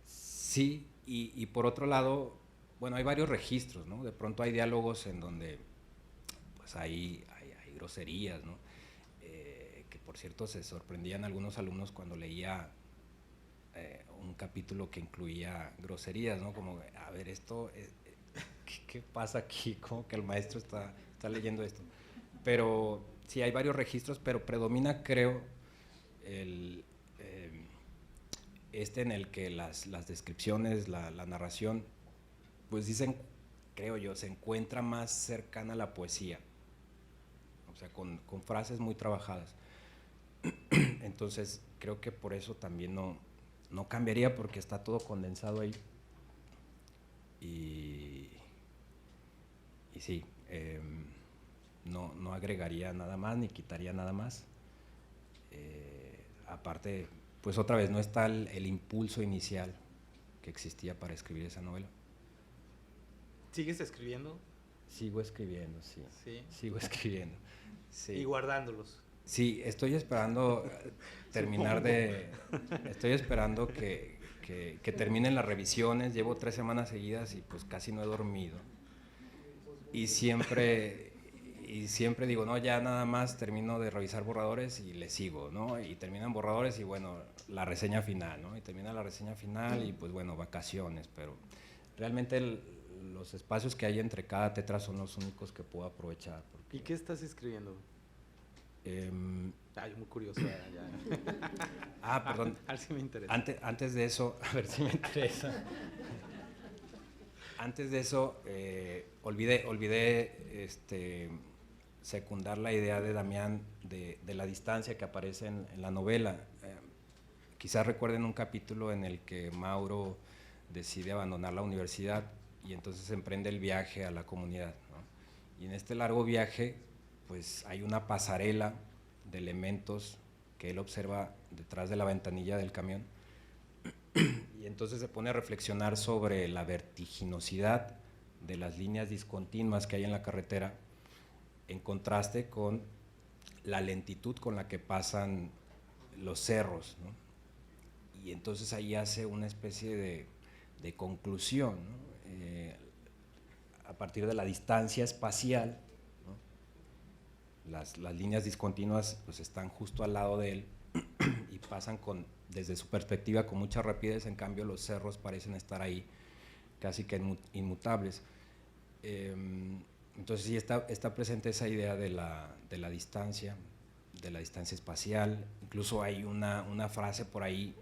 Sí, y por otro lado, bueno, hay varios registros, ¿no? De pronto hay diálogos en donde pues hay groserías, ¿no? Que por cierto se sorprendían algunos alumnos cuando leía un capítulo que incluía groserías, ¿no? Como, a ver, esto, ¿qué pasa aquí? ¿Cómo que el maestro está leyendo esto? Pero sí, hay varios registros, pero predomina, creo, en el que las descripciones, la narración, pues dicen, creo yo, se encuentra más cercana a la poesía, o sea, con frases muy trabajadas. Entonces, creo que por eso también no cambiaría, porque está todo condensado ahí. Y sí, no agregaría nada más, ni quitaría nada más. Aparte, pues otra vez, no está el impulso inicial que existía para escribir esa novela. ¿Sigues escribiendo? Sigo escribiendo, sí. Sí. Sigo escribiendo. Sí. Y guardándolos. Sí, estoy esperando estoy esperando que terminen las revisiones. Llevo 3 semanas seguidas y pues casi no he dormido. Y siempre digo, no, ya nada más termino de revisar borradores y le sigo, ¿no? Y terminan borradores y bueno, la reseña final, ¿no? Y termina la reseña final y pues bueno, vacaciones, pero realmente los espacios que hay entre cada tetra son los únicos que puedo aprovechar. ¿Y qué estás escribiendo? Ay, muy curioso. Perdón. A ver si me interesa. Antes de eso, a ver si me interesa. Antes de eso, olvidé secundar la idea de Damián de la distancia que aparece en la novela. Quizás recuerden un capítulo en el que Mauro decide abandonar la universidad y entonces emprende el viaje a la comunidad, ¿no? Y en este largo viaje, pues hay una pasarela de elementos que él observa detrás de la ventanilla del camión y entonces se pone a reflexionar sobre la vertiginosidad de las líneas discontinuas que hay en la carretera en contraste con la lentitud con la que pasan los cerros, ¿no? Y entonces ahí hace una especie de conclusión, ¿no? A partir de la distancia espacial, ¿no? Las líneas discontinuas pues están justo al lado de él y pasan desde su perspectiva con mucha rapidez, en cambio los cerros parecen estar ahí casi que inmutables. Entonces sí está presente esa idea de la distancia espacial. Incluso hay una frase por ahí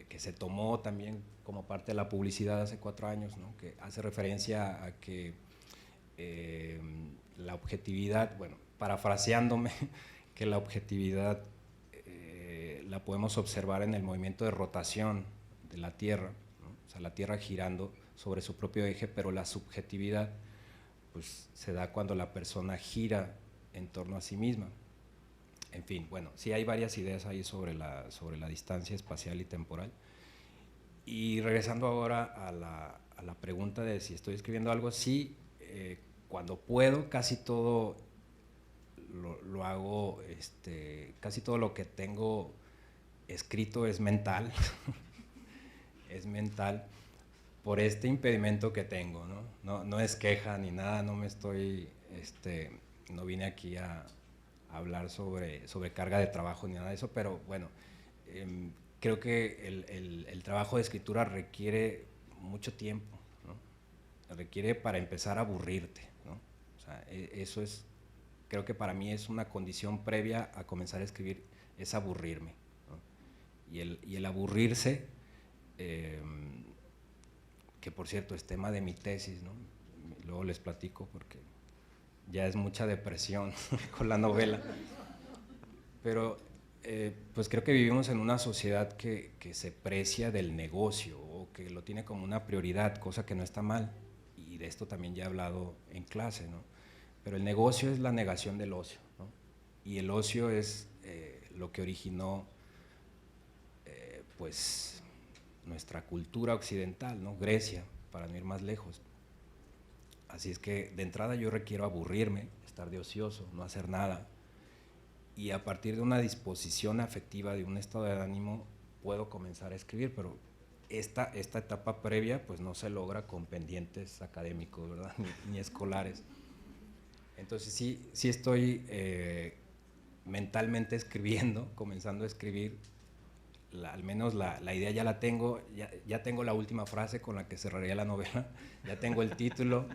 que se tomó también como parte de la publicidad hace 4 años, ¿no? Que hace referencia a que la objetividad, bueno, parafraseándome, que la objetividad la podemos observar en el movimiento de rotación de la Tierra, ¿no? O sea, la Tierra girando sobre su propio eje, pero la subjetividad pues se da cuando la persona gira en torno a sí misma. En fin, bueno, sí hay varias ideas ahí sobre la distancia espacial y temporal. Y regresando ahora a la pregunta de si estoy escribiendo algo, sí, cuando puedo, casi todo lo hago, casi todo lo que tengo escrito es mental, es mental, por este impedimento que tengo, ¿no? No es queja ni nada, no me estoy, no vine aquí a hablar sobre carga de trabajo ni nada de eso, pero bueno, creo que el trabajo de escritura requiere mucho tiempo, ¿no? Requiere para empezar a aburrirte, ¿no? O sea, eso es, creo que para mí es una condición previa a comenzar a escribir, es aburrirme, ¿no? Y el aburrirse, que por cierto es tema de mi tesis, ¿no? Luego les platico porque ya es mucha depresión con la novela, pero pues creo que vivimos en una sociedad que se precia del negocio o que lo tiene como una prioridad, cosa que no está mal, y de esto también ya he hablado en clase, ¿no? Pero el negocio es la negación del ocio, ¿no? Y el ocio es lo que originó pues nuestra cultura occidental, ¿no? Grecia, para no ir más lejos. Así es que de entrada yo requiero aburrirme, estar de ocioso, no hacer nada, y a partir de una disposición afectiva, de un estado de ánimo, puedo comenzar a escribir, pero esta etapa previa pues no se logra con pendientes académicos, ¿verdad? Ni escolares. Entonces sí estoy mentalmente escribiendo, comenzando a escribir, al menos la idea ya la tengo, ya tengo la última frase con la que cerraría la novela, ya tengo el título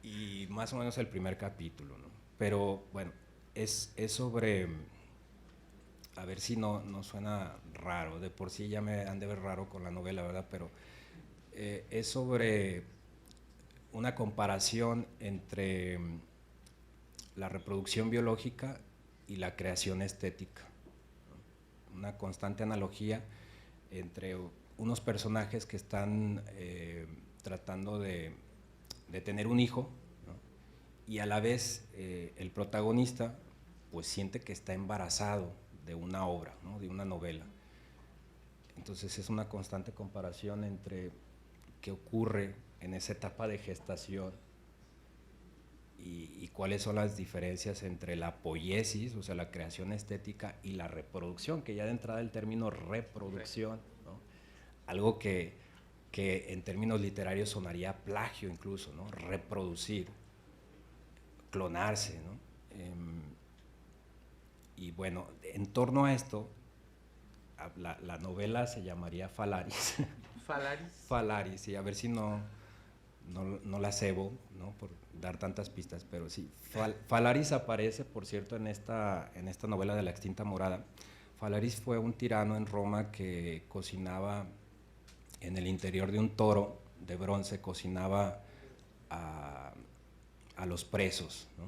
y más o menos el primer capítulo, ¿no? Pero bueno, es sobre, a ver si no suena raro, de por sí ya me han de ver raro con la novela, ¿verdad? Pero es sobre una comparación entre la reproducción biológica y la creación estética, ¿no? Una constante analogía entre unos personajes que están tratando de tener un hijo, ¿no? Y a la vez el protagonista pues siente que está embarazado de una obra, ¿no? De una novela. Entonces es una constante comparación entre qué ocurre en esa etapa de gestación y cuáles son las diferencias entre la poiesis, o sea, la creación estética, y la reproducción, que ya de entrada el término reproducción, ¿no? Algo que en términos literarios sonaría plagio incluso, ¿no? Reproducir, clonarse, ¿no? Y bueno, en torno a esto, la novela se llamaría Phalaris. ¿Phalaris? Phalaris, sí, a ver si no la cebo, ¿no? Por dar tantas pistas, pero sí. Phalaris aparece, por cierto, en esta novela de La extinta morada. Phalaris fue un tirano en Roma que cocinaba en el interior de un toro de bronce, cocinaba a los presos, ¿no?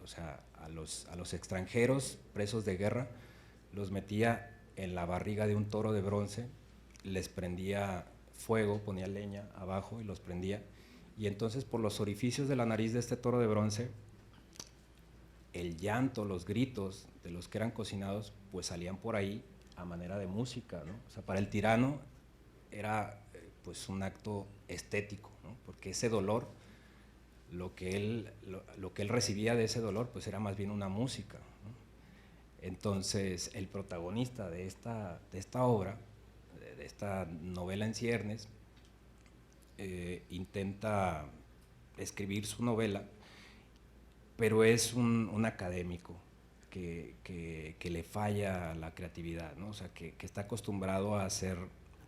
O sea, a los extranjeros, presos de guerra, los metía en la barriga de un toro de bronce, les prendía fuego, ponía leña abajo y los prendía, y entonces por los orificios de la nariz de este toro de bronce, el llanto, los gritos de los que eran cocinados, pues salían por ahí a manera de música, ¿no? O sea, para el tirano era pues un acto estético, ¿no? Porque ese dolor, lo que él recibía de ese dolor, pues era más bien una música, ¿no? Entonces el protagonista de esta obra, de esta novela en ciernes, intenta escribir su novela, pero es un académico que le falla la creatividad, ¿no? O sea, que está acostumbrado a hacer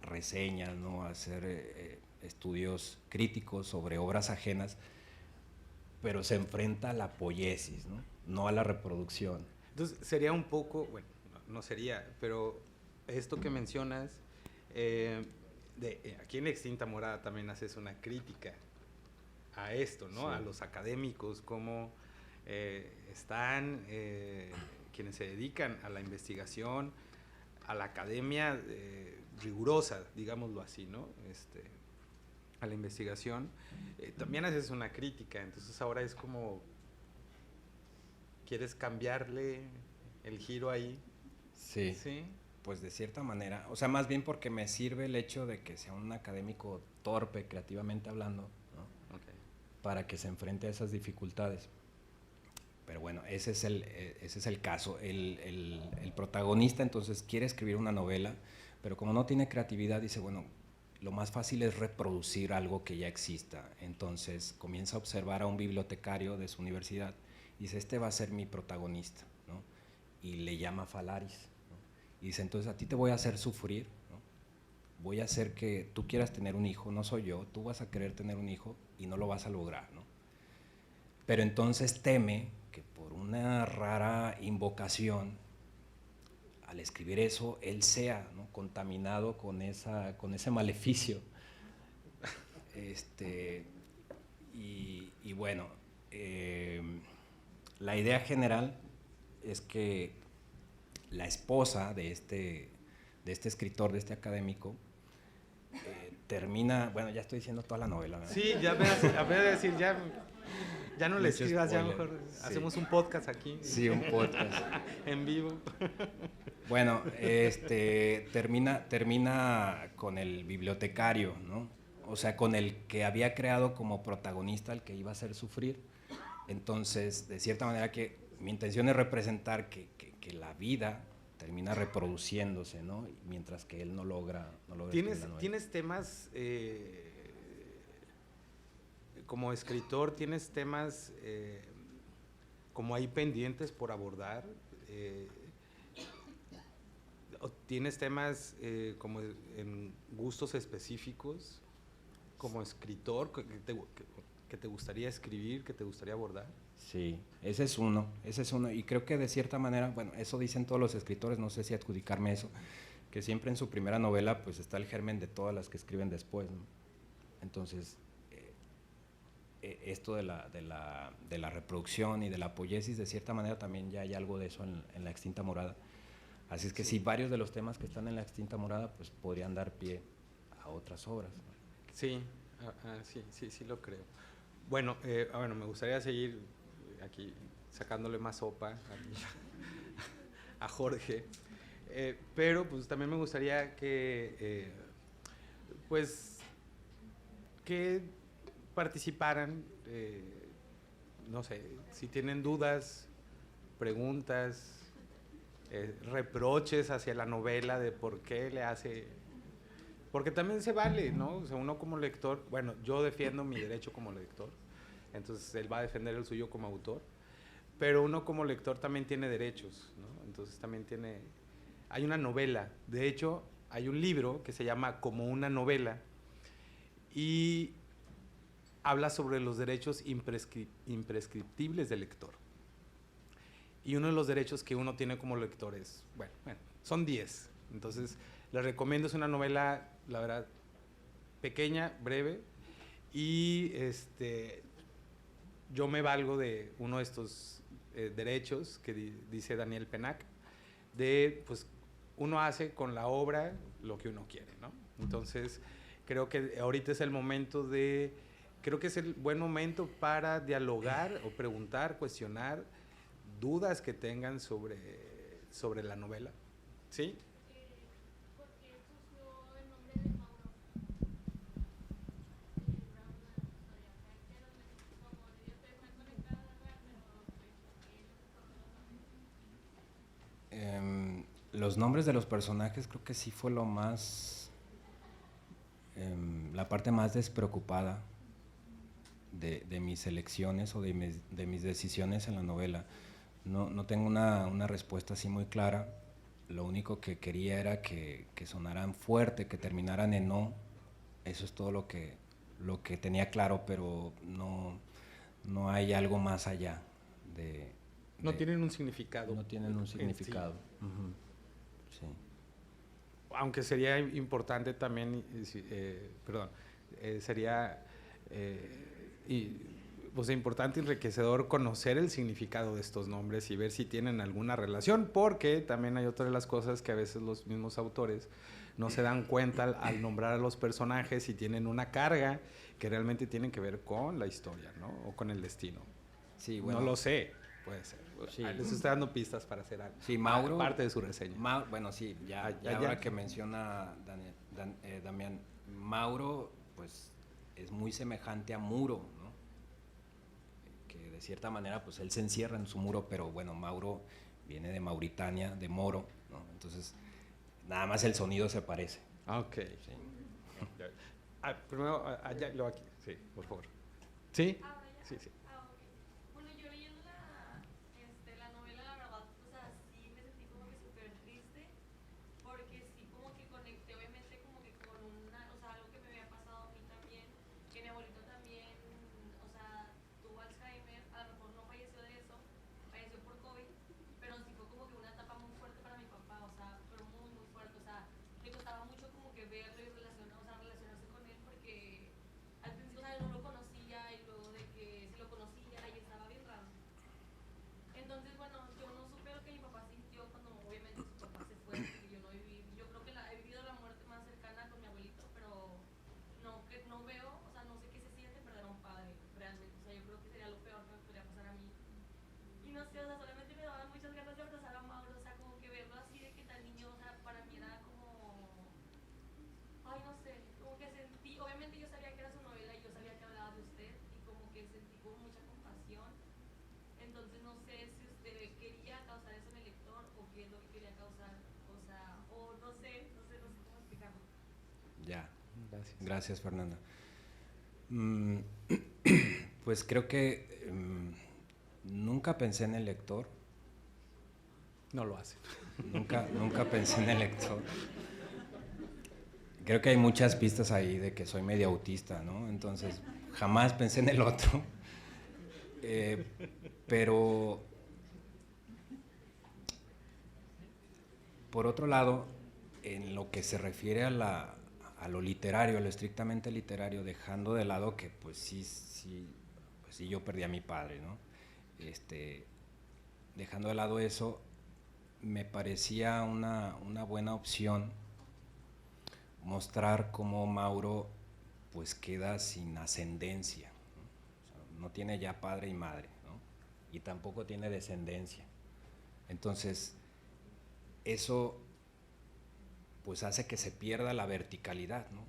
reseñas, ¿no? A hacer estudios críticos sobre obras ajenas, pero se enfrenta a la poiesis, no a la reproducción. Entonces sería un poco, bueno, no sería, pero esto que mencionas, aquí en Extinta Morada también haces una crítica a esto, ¿no? Sí. A los académicos, cómo están quienes se dedican a la investigación, a la academia rigurosa, digámoslo así, ¿no? A la investigación, también haces una crítica, entonces ahora es como, ¿quieres cambiarle el giro ahí? Sí. ¿Sí? Pues de cierta manera, o sea, más bien porque me sirve el hecho de que sea un académico torpe, creativamente hablando, ¿no? Okay. Para que se enfrente a esas dificultades. Pero bueno, ese es el caso. El protagonista entonces quiere escribir una novela, pero como no tiene creatividad, dice, bueno, lo más fácil es reproducir algo que ya exista. Entonces comienza a observar a un bibliotecario de su universidad Dice, este va a ser mi protagonista, ¿no? Y le llama Falaris, ¿no? Y dice, entonces a ti te voy a hacer sufrir, ¿no? Voy a hacer que tú quieras tener un hijo, no soy yo, tú vas a querer tener un hijo y no lo vas a lograr, ¿no? Pero entonces teme que por una rara invocación, al escribir eso, él sea, ¿no?, contaminado con ese maleficio. Y bueno, la idea general es que la esposa de este escritor, de este académico, termina, bueno, ya estoy diciendo toda la novela, ¿verdad? Sí, ya me a decir, ya no le escribas, ya mejor sí. Hacemos un podcast aquí. Sí, un podcast. En vivo. Bueno, termina con el bibliotecario, ¿no? O sea, con el que había creado como protagonista, el que iba a hacer sufrir. Entonces, de cierta manera que mi intención es representar que la vida termina reproduciéndose, ¿no? Mientras que él no logra ¿Tienes temas, como escritor, tienes temas como ahí pendientes por abordar? ¿Tienes temas como en gustos específicos como escritor que te gustaría escribir, que te gustaría abordar? Sí, ese es uno, y creo que de cierta manera, bueno, eso dicen todos los escritores, no sé si adjudicarme eso, que siempre en su primera novela pues está el germen de todas las que escriben después, ¿no? Entonces, esto de la reproducción y de la poiesis, de cierta manera también ya hay algo de eso en La Extinta Morada. Así es que sí, varios de los temas que están en La Extinta Morada pues podrían dar pie a otras obras, ¿no? Sí, sí lo creo. Bueno, me gustaría seguir aquí sacándole más sopa a Jorge, pero pues también me gustaría que que participaran, no sé, si tienen dudas, preguntas, reproches hacia la novela de por qué le hace, porque también se vale, ¿no? O sea, uno como lector, bueno, yo defiendo mi derecho como lector, entonces él va a defender el suyo como autor, pero uno como lector también tiene derechos, ¿no? Entonces también hay una novela, de hecho hay un libro que se llama Como una novela y habla sobre los derechos imprescriptibles del lector. Y uno de los derechos que uno tiene como lector es, bueno, son 10. Entonces, les recomiendo, es una novela, la verdad, pequeña, breve, y yo me valgo de uno de estos derechos que dice Daniel Pennac, de, pues, uno hace con la obra lo que uno quiere, ¿no? Entonces, creo que ahorita es el momento creo que es el buen momento para dialogar o preguntar, cuestionar dudas que tengan sobre la novela. ¿Sí? ¿Por qué surgió el nombre de Mauro? Los nombres de los personajes creo que sí fue lo más, la parte más despreocupada de mis elecciones o de mis decisiones en la novela. No tengo una respuesta así muy clara. Lo único que quería era que sonaran fuerte, que terminaran en no. Eso es todo lo que tenía claro, pero no hay algo más allá no tienen un significado. No tienen un significado. Sí. Uh-huh. Sí. Aunque sería importante también, sería pues importante y enriquecedor conocer el significado de estos nombres y ver si tienen alguna relación, porque también hay otra de las cosas que a veces los mismos autores no se dan cuenta al nombrar a los personajes y tienen una carga que realmente tienen que ver con la historia, ¿no? O con el destino. Sí, bueno. No lo sé, puede ser. Sí. Les estoy dando pistas para hacer algo. Sí, Mauro. Parte de su reseña. Bueno, sí, ya ahora que menciona Damián, Mauro, pues es muy semejante a Muro, ¿no? Que de cierta manera, pues él se encierra en su muro, pero bueno, Mauro viene de Mauritania, de Moro, ¿no? Entonces, nada más el sonido se parece. Ok. Sí. Primero, allá, lo aquí. Sí, por favor. ¿Sí? Ahora ya. Sí, sí. Ok. Bueno, yo leyendo no sé, o sea, solamente me daban muchas ganas de abrazar a Mauro, o sea, como que verlo así de que tal niño, o sea, para mí era como, ay, no sé, como que sentí, obviamente yo sabía que era su novela y yo sabía que hablaba de usted y como que sentí como mucha compasión, entonces no sé si usted quería causar eso en el lector o qué es lo que quería causar, o sea, o no sé cómo explicarlo. Ya, Gracias. gracias Fernanda. Mm, pues creo que nunca pensé en el lector, No lo hace. nunca pensé en el lector. Creo que hay muchas pistas ahí de que soy medio autista, ¿no? Entonces, jamás pensé en el otro. Pero, por otro lado, en lo que se refiere a lo literario, a lo estrictamente literario, dejando de lado que, pues sí, yo perdí a mi padre, ¿no? Dejando de lado eso, me parecía una buena opción mostrar cómo Mauro pues queda sin ascendencia, ¿no? O sea, no tiene ya padre y madre, ¿no? Y tampoco tiene descendencia. Entonces, eso pues hace que se pierda la verticalidad, ¿no?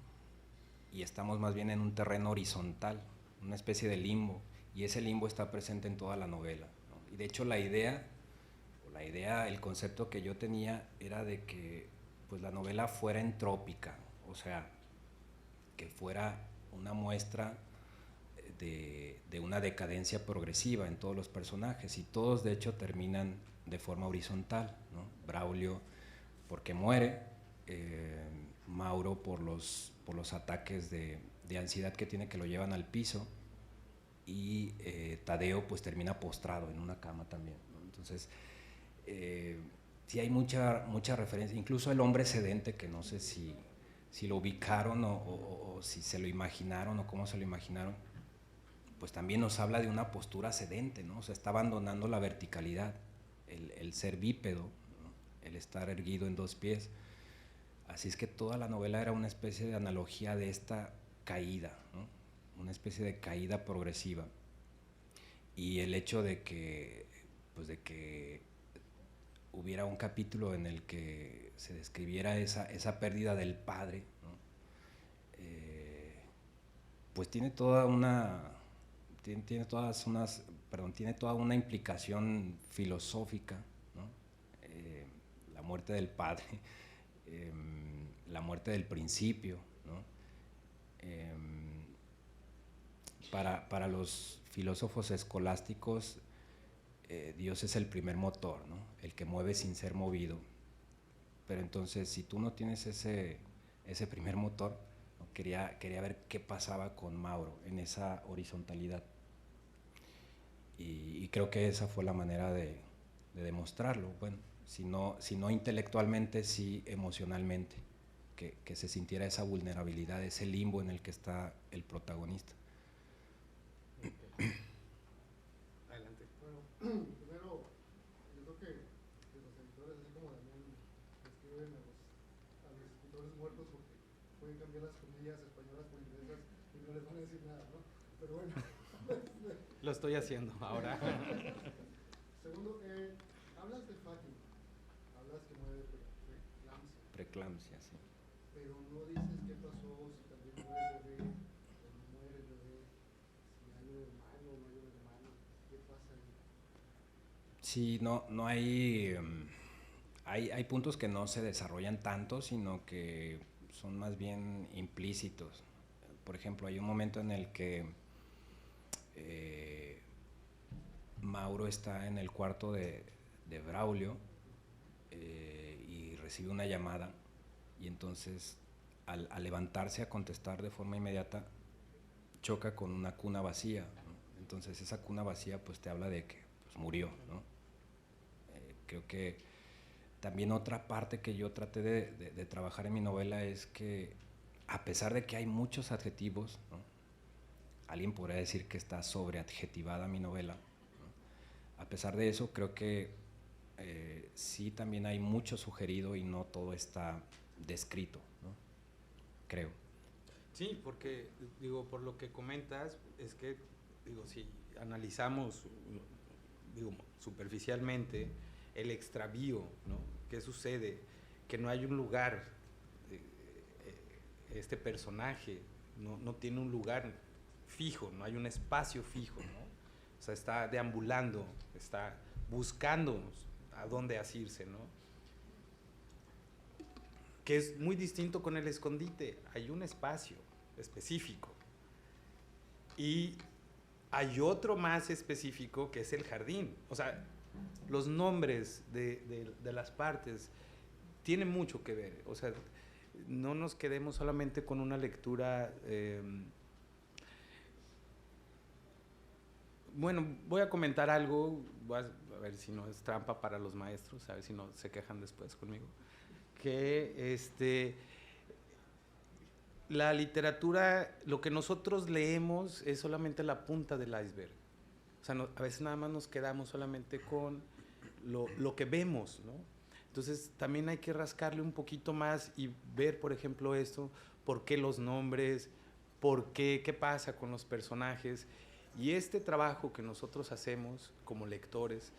Y estamos más bien en un terreno horizontal, una especie de limbo, y ese limbo está presente en toda la novela, ¿no? Y de hecho la idea, el concepto que yo tenía era de que pues la novela fuera entrópica, o sea, que fuera una muestra de una decadencia progresiva en todos los personajes, y todos de hecho terminan de forma horizontal, ¿no? Braulio porque muere, Mauro por los ataques de ansiedad que tiene, que lo llevan al piso, y Tadeo pues termina postrado en una cama también, ¿no? Entonces, sí hay mucha referencia, incluso el hombre sedente, que no sé si lo ubicaron o si se lo imaginaron o cómo se lo imaginaron, pues también nos habla de una postura sedente, ¿no? O sea, está abandonando la verticalidad, el ser bípedo, ¿no? El estar erguido en dos pies. Así es que toda la novela era una especie de analogía de esta caída, ¿no? Una especie de caída progresiva. Y el hecho de que hubiera un capítulo en el que se describiera esa pérdida del padre, ¿no? Pues tiene toda una implicación filosófica, ¿no? La muerte del padre, la muerte del principio, ¿no? Eh, para los filósofos escolásticos, Dios es el primer motor, ¿no? El que mueve sin ser movido. Pero entonces, si tú no tienes ese primer motor, ¿no? Quería ver qué pasaba con Mauro en esa horizontalidad. Y creo que esa fue la manera de demostrarlo. Bueno, si no intelectualmente, sí emocionalmente. Que se sintiera esa vulnerabilidad, ese limbo en el que está el protagonista. Adelante. Bueno, primero, yo creo que de los editores, así como también describen a los escritores muertos, porque pueden cambiar las comillas españolas por inglesas y no les van a decir nada, ¿no? Pero bueno. Lo estoy haciendo ahora. Segundo, hablas de Fátima, hablas que muere de preeclampsia, Preeclampsia, sí. pero no dices qué pasó, si también muere el bebé o no muere el bebé, si hay un hermano o no hay un hermano, qué pasa ahí. Sí, no hay, hay puntos que no se desarrollan tanto, sino que son más bien implícitos. Por ejemplo, hay un momento en el que Mauro está en el cuarto de Braulio, y recibe una llamada, y entonces al levantarse a contestar de forma inmediata choca con una cuna vacía, ¿no? Entonces esa cuna vacía pues te habla de que pues, murió, ¿no? Creo que también otra parte que yo traté de trabajar en mi novela es que, a pesar de que hay muchos adjetivos, ¿no? Alguien podría decir que está sobreadjetivada mi novela, ¿no? A pesar de eso, creo que sí también hay mucho sugerido y no todo está descrito, ¿no? Creo. Sí, porque, digo, por lo que comentas, es que, digo, si analizamos digo, superficialmente, el extravío, ¿no? ¿Qué sucede? Que no hay un lugar, este personaje no tiene un lugar fijo, no hay un espacio fijo, ¿no? O sea, está deambulando, está buscando a dónde asirse, ¿no? Que es muy distinto con el escondite, hay un espacio específico. Y hay otro más específico que es el jardín. O sea, los nombres de las partes tienen mucho que ver. O sea, no nos quedemos solamente con una lectura. Bueno, voy a comentar algo, voy a ver si no es trampa para los maestros, a ver si no se quejan después conmigo. Que la literatura, lo que nosotros leemos es solamente la punta del iceberg. O sea, a veces nada más nos quedamos solamente con lo que vemos, ¿no? Entonces también hay que rascarle un poquito más y ver, por ejemplo, esto, por qué los nombres, qué pasa con los personajes. Y este trabajo que nosotros hacemos como lectores,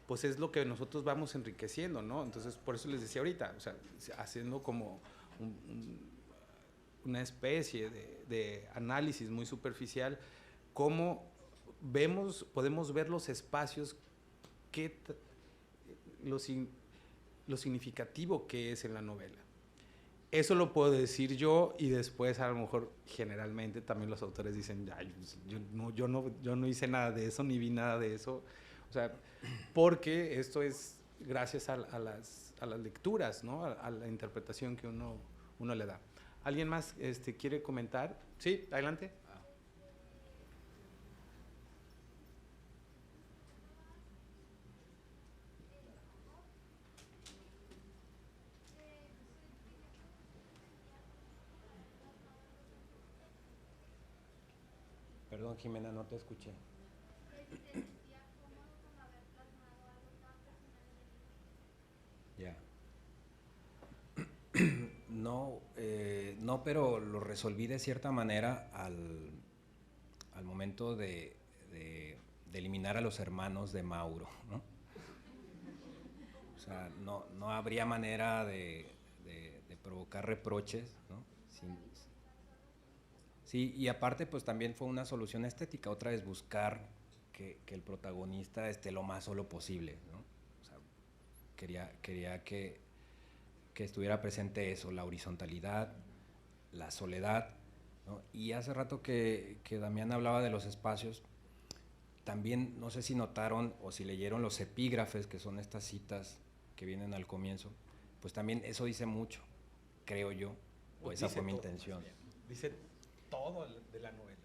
pues es lo que nosotros vamos enriqueciendo, ¿no? Entonces, por eso les decía ahorita, o sea, haciendo como una especie de análisis muy superficial, cómo podemos ver los espacios, lo significativo que es en la novela. Eso lo puedo decir yo y después a lo mejor generalmente también los autores dicen, yo no hice nada de eso, ni vi nada de eso. O sea, porque esto es gracias a las lecturas, ¿no? A la interpretación que uno le da. ¿Alguien más quiere comentar? Sí, adelante. Perdón, Jimena, no te escuché. Ya. No, pero lo resolví de cierta manera al momento de eliminar a los hermanos de Mauro, ¿no? O sea, no habría manera de provocar reproches, ¿no? Sí, y aparte pues también fue una solución estética, otra vez buscar que el protagonista esté lo más solo posible, ¿no? O sea, quería que estuviera presente eso, la horizontalidad, la soledad, ¿no? Y hace rato que Damián hablaba de los espacios, también no sé si notaron o si leyeron los epígrafes, que son estas citas que vienen al comienzo, pues también eso dice mucho, creo yo, o esa fue mi intención. Dice todo de la novela.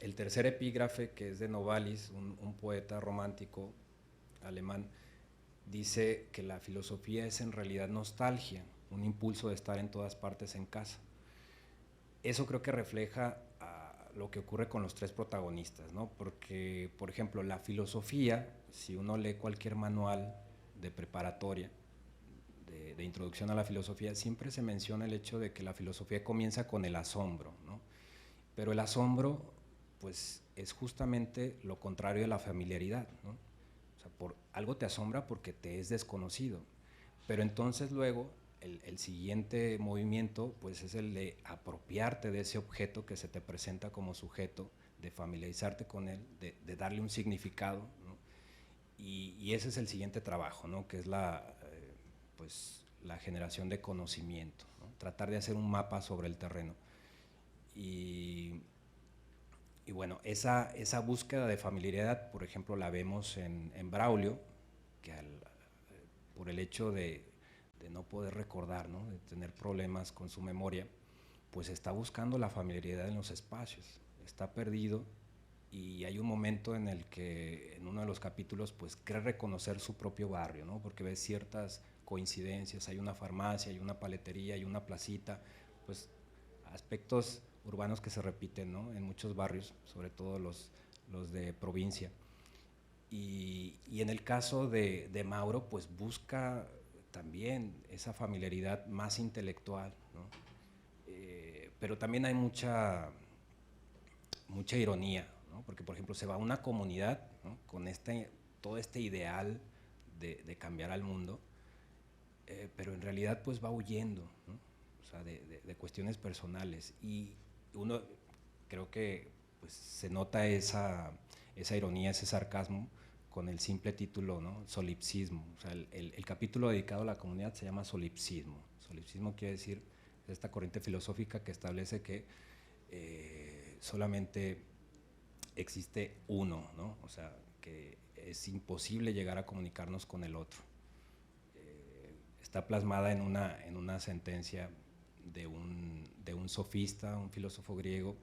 El tercer epígrafe, que es de Novalis, un poeta romántico alemán, dice que la filosofía es en realidad nostalgia, un impulso de estar en todas partes en casa. Eso creo que refleja lo que ocurre con los tres protagonistas, ¿no? Porque, por ejemplo, la filosofía, si uno lee cualquier manual de preparatoria, de introducción a la filosofía, siempre se menciona el hecho de que la filosofía comienza con el asombro, ¿no? Pero el asombro, pues, es justamente lo contrario de la familiaridad, ¿no? O sea, algo te asombra porque te es desconocido, pero entonces luego el siguiente movimiento, pues, es el de apropiarte de ese objeto que se te presenta como sujeto, de familiarizarte con él, de darle un significado, ¿no? Y ese es el siguiente trabajo, ¿no? Que es pues, la generación de conocimiento, ¿no? Tratar de hacer un mapa sobre el terreno. Y bueno, esa búsqueda de familiaridad, por ejemplo, la vemos en Braulio, que por el hecho de no poder recordar, ¿no? De tener problemas con su memoria, pues está buscando la familiaridad en los espacios, está perdido, y hay un momento en el que en uno de los capítulos pues cree reconocer su propio barrio, ¿no? Porque ve ciertas coincidencias, hay una farmacia, hay una paletería, hay una placita, pues aspectos urbanos que se repiten, ¿no? En muchos barrios, sobre todo los de provincia. Y en el caso de Mauro, pues busca también esa familiaridad más intelectual, ¿no? Pero también hay mucha ironía, ¿no? Porque, por ejemplo, se va a una comunidad, ¿no? Con esta todo este ideal de cambiar al mundo, pero en realidad pues va huyendo, ¿no? O sea, de cuestiones personales. Y uno, creo que pues, se nota esa ironía, ese sarcasmo con el simple título, ¿no? Solipsismo. O sea, el capítulo dedicado a la comunidad se llama solipsismo. Solipsismo quiere decir esta corriente filosófica que establece que solamente existe uno, ¿no? O sea, que es imposible llegar a comunicarnos con el otro. Está plasmada en una sentencia de un sofista, un filósofo griego,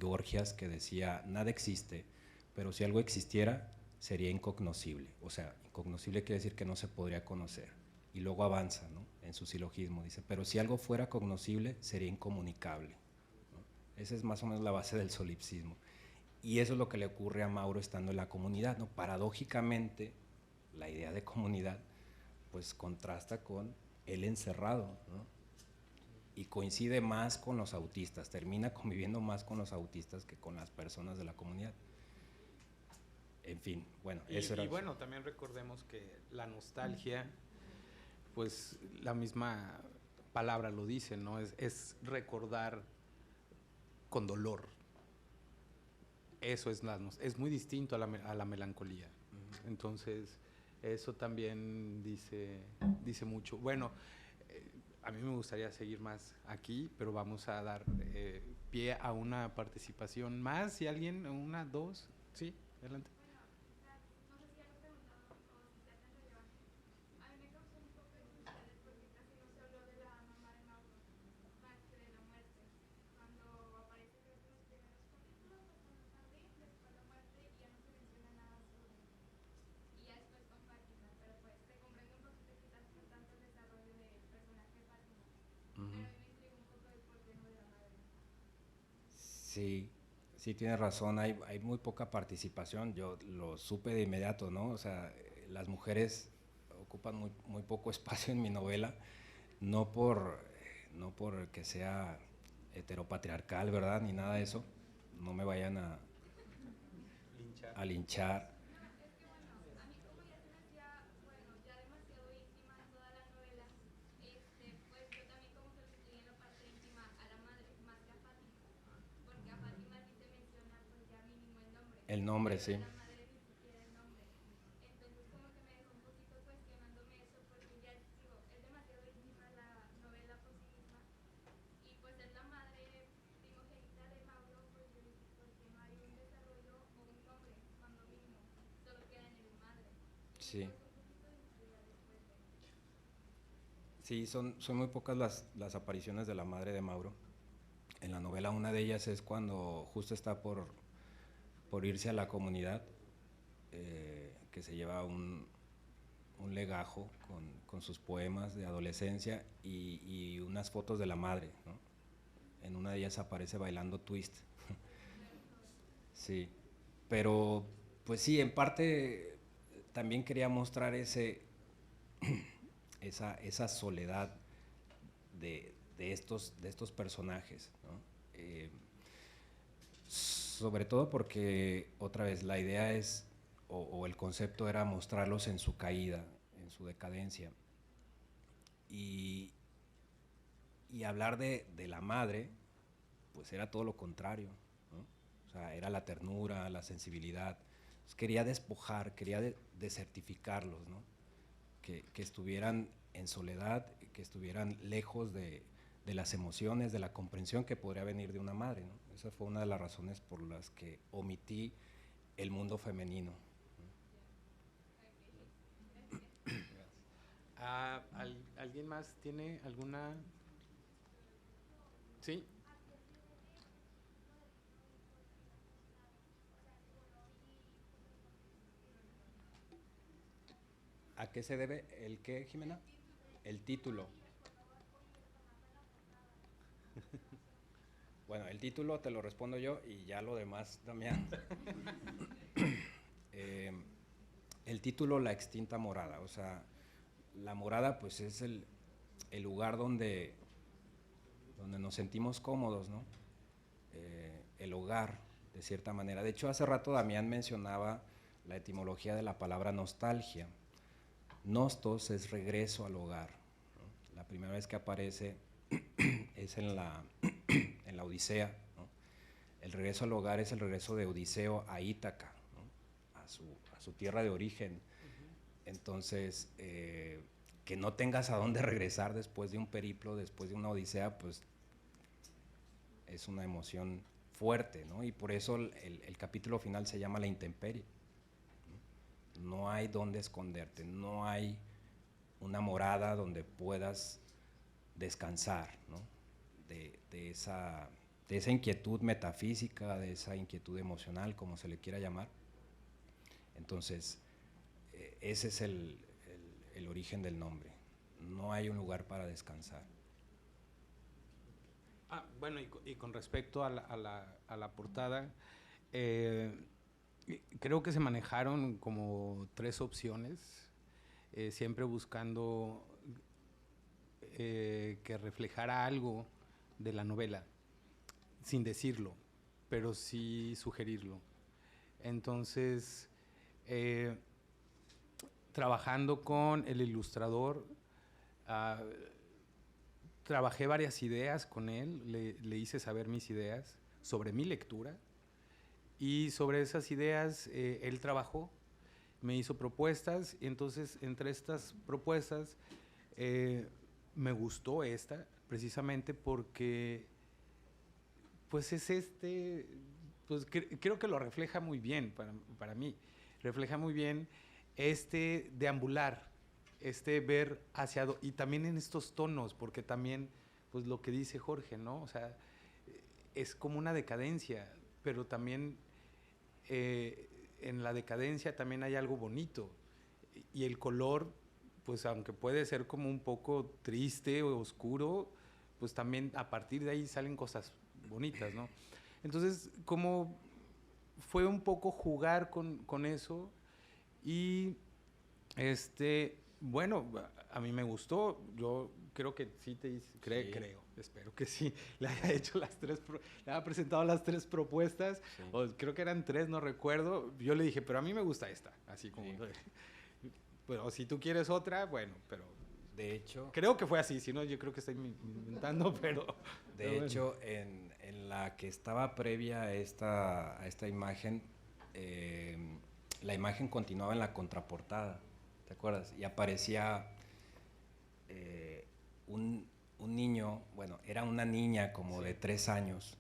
Gorgias, que decía: nada existe, pero si algo existiera, sería incognoscible. O sea, incognoscible quiere decir que no se podría conocer. Y luego avanza, ¿no? En su silogismo, dice: pero si algo fuera cognoscible, sería incomunicable, ¿no? Esa es más o menos la base del solipsismo. Y eso es lo que le ocurre a Mauro estando en la comunidad, ¿no? Paradójicamente, la idea de comunidad pues contrasta con él encerrado, ¿no? Y coincide más con los autistas, termina conviviendo más con los autistas que con las personas de la comunidad. En fin, bueno, eso era. Y bueno, también recordemos que la nostalgia, pues la misma palabra lo dice, ¿no? Es recordar con dolor. Eso es muy distinto a la melancolía. Entonces, eso también dice mucho. Bueno, a mí me gustaría seguir más aquí, pero vamos a dar pie a una participación más. Si alguien, una, dos, sí, adelante. Sí, sí tienes razón, hay muy poca participación, yo lo supe de inmediato, ¿no? O sea, las mujeres ocupan muy poco espacio en mi novela, no por que sea heteropatriarcal, ¿verdad? Ni nada de eso, no me vayan a linchar. El nombre, sí. Sí. Sí, son muy pocas las apariciones de la madre de Mauro. En la novela una de ellas es cuando justo está por irse a la comunidad, que se lleva un legajo con sus poemas de adolescencia y unas fotos de la madre, ¿no? En una de ellas aparece bailando twist. Sí, pero pues sí, en parte también quería mostrar esa soledad de estos personajes, ¿no? Sobre todo porque, otra vez, la idea es, o el concepto era mostrarlos en su caída, en su decadencia. Y hablar de la madre, pues era todo lo contrario, ¿no? O sea, era la ternura, la sensibilidad. Entonces, quería despojar, quería desertificarlos, ¿no? Que estuvieran en soledad, que estuvieran lejos de las emociones, de la comprensión que podría venir de una madre, ¿no? Esa fue una de las razones por las que omití el mundo femenino. ¿Alguien más tiene alguna? Sí. ¿A qué se debe el qué, Jimena? El título. Bueno, el título te lo respondo yo y ya lo demás, Damián. El título, La extinta morada. O sea, la morada pues es el lugar donde nos sentimos cómodos, ¿no? El hogar, de cierta manera. De hecho, hace rato Damián mencionaba la etimología de la palabra nostalgia. Nostos es regreso al hogar, ¿no? La primera vez que aparece es en la Odisea, ¿no? El regreso al hogar es el regreso de Odiseo a Ítaca, ¿no? a su tierra de origen. Entonces, que no tengas a dónde regresar después de un periplo, después de una odisea, pues es una emoción fuerte, ¿no? Y por eso el capítulo final se llama La intemperie, ¿no? No hay dónde esconderte, no hay una morada donde puedas descansar, ¿no? de esa inquietud metafísica, de esa inquietud emocional, como se le quiera llamar. Entonces, ese es el origen del nombre. No hay un lugar para descansar. Bueno, y con respecto a la portada, creo que se manejaron como 3 opciones, siempre buscando que reflejara algo de la novela, sin decirlo, pero sí sugerirlo. Entonces, trabajando con el ilustrador, trabajé varias ideas con él, le hice saber mis ideas sobre mi lectura, y sobre esas ideas él trabajó, me hizo propuestas, y entonces entre estas propuestas me gustó esta, precisamente porque pues es pues creo que lo refleja muy bien para mí, refleja muy bien deambular, ver y también en estos tonos, porque también, pues lo que dice Jorge, ¿no? O sea, es como una decadencia, pero también en la decadencia también hay algo bonito, y el color, pues aunque puede ser como un poco triste o oscuro, pues también a partir de ahí salen cosas bonitas, ¿no? Entonces, como fue un poco jugar con eso, y bueno, a mí me gustó, yo creo que sí te hice, creo, espero que sí, le haya hecho le haya presentado las 3 propuestas, Sí. o creo que eran 3, no recuerdo, yo le dije, pero a mí me gusta esta, así como, Sí. pero si tú quieres otra, bueno, pero De hecho, creo que fue así, si no, yo creo que estoy inventando, pero de hecho en la que estaba previa a esta imagen, la imagen continuaba en la contraportada, ¿te acuerdas? Y aparecía un niño, bueno, era una niña como de 3 años,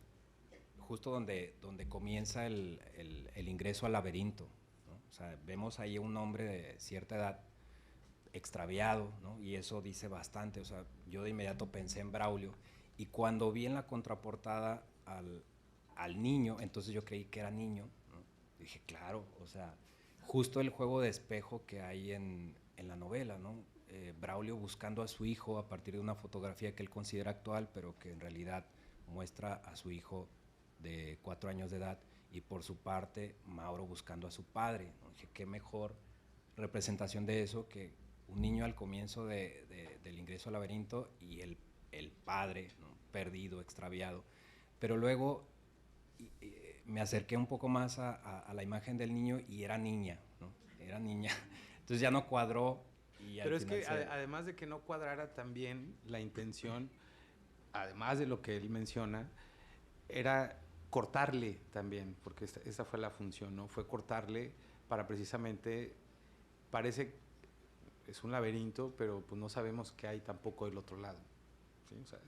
justo donde comienza el ingreso al laberinto, ¿no? O sea, vemos ahí a un hombre de cierta edad extraviado, ¿no? Y eso dice bastante. O sea, yo de inmediato pensé en Braulio, y cuando vi en la contraportada al niño, entonces yo creí que era niño, ¿no? Dije, claro, o sea, justo el juego de espejo que hay en la novela, ¿no? Braulio buscando a su hijo a partir de una fotografía que él considera actual, pero que en realidad muestra a su hijo de 4 años de edad, y por su parte Mauro buscando a su padre, ¿no? Dije, qué mejor representación de eso que un niño al comienzo del ingreso al laberinto, y el padre, ¿no? Perdido, extraviado. Pero luego me acerqué un poco más a la imagen del niño, y era niña, ¿no? Era niña. Entonces ya no cuadró. pero es que además de que no cuadrara también la intención, además de lo que él menciona, era cortarle también, porque esa fue la función, ¿no? Fue cortarle para precisamente, parece, es un laberinto, pero pues no sabemos qué hay tampoco del otro lado, ¿sí? O sea,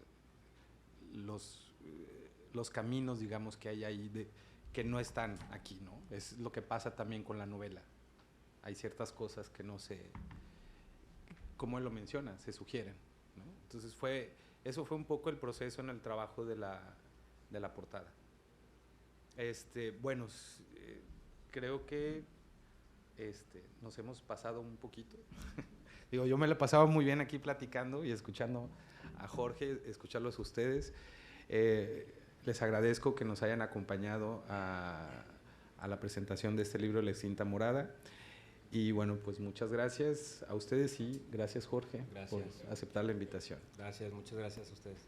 los caminos, digamos, que hay ahí, que no están aquí, ¿no? Es lo que pasa también con la novela. Hay ciertas cosas que no se, como él lo menciona, se sugieren, ¿no? Entonces eso fue un poco el proceso en el trabajo de la portada. Bueno, creo que nos hemos pasado un poquito. Digo, yo me la he pasado muy bien aquí platicando y escuchando a Jorge, escucharlos a ustedes. Les agradezco que nos hayan acompañado a la presentación de este libro, La extinta morada. Y bueno, pues muchas gracias a ustedes, y gracias, Jorge, por aceptar la invitación. Gracias, muchas gracias a ustedes.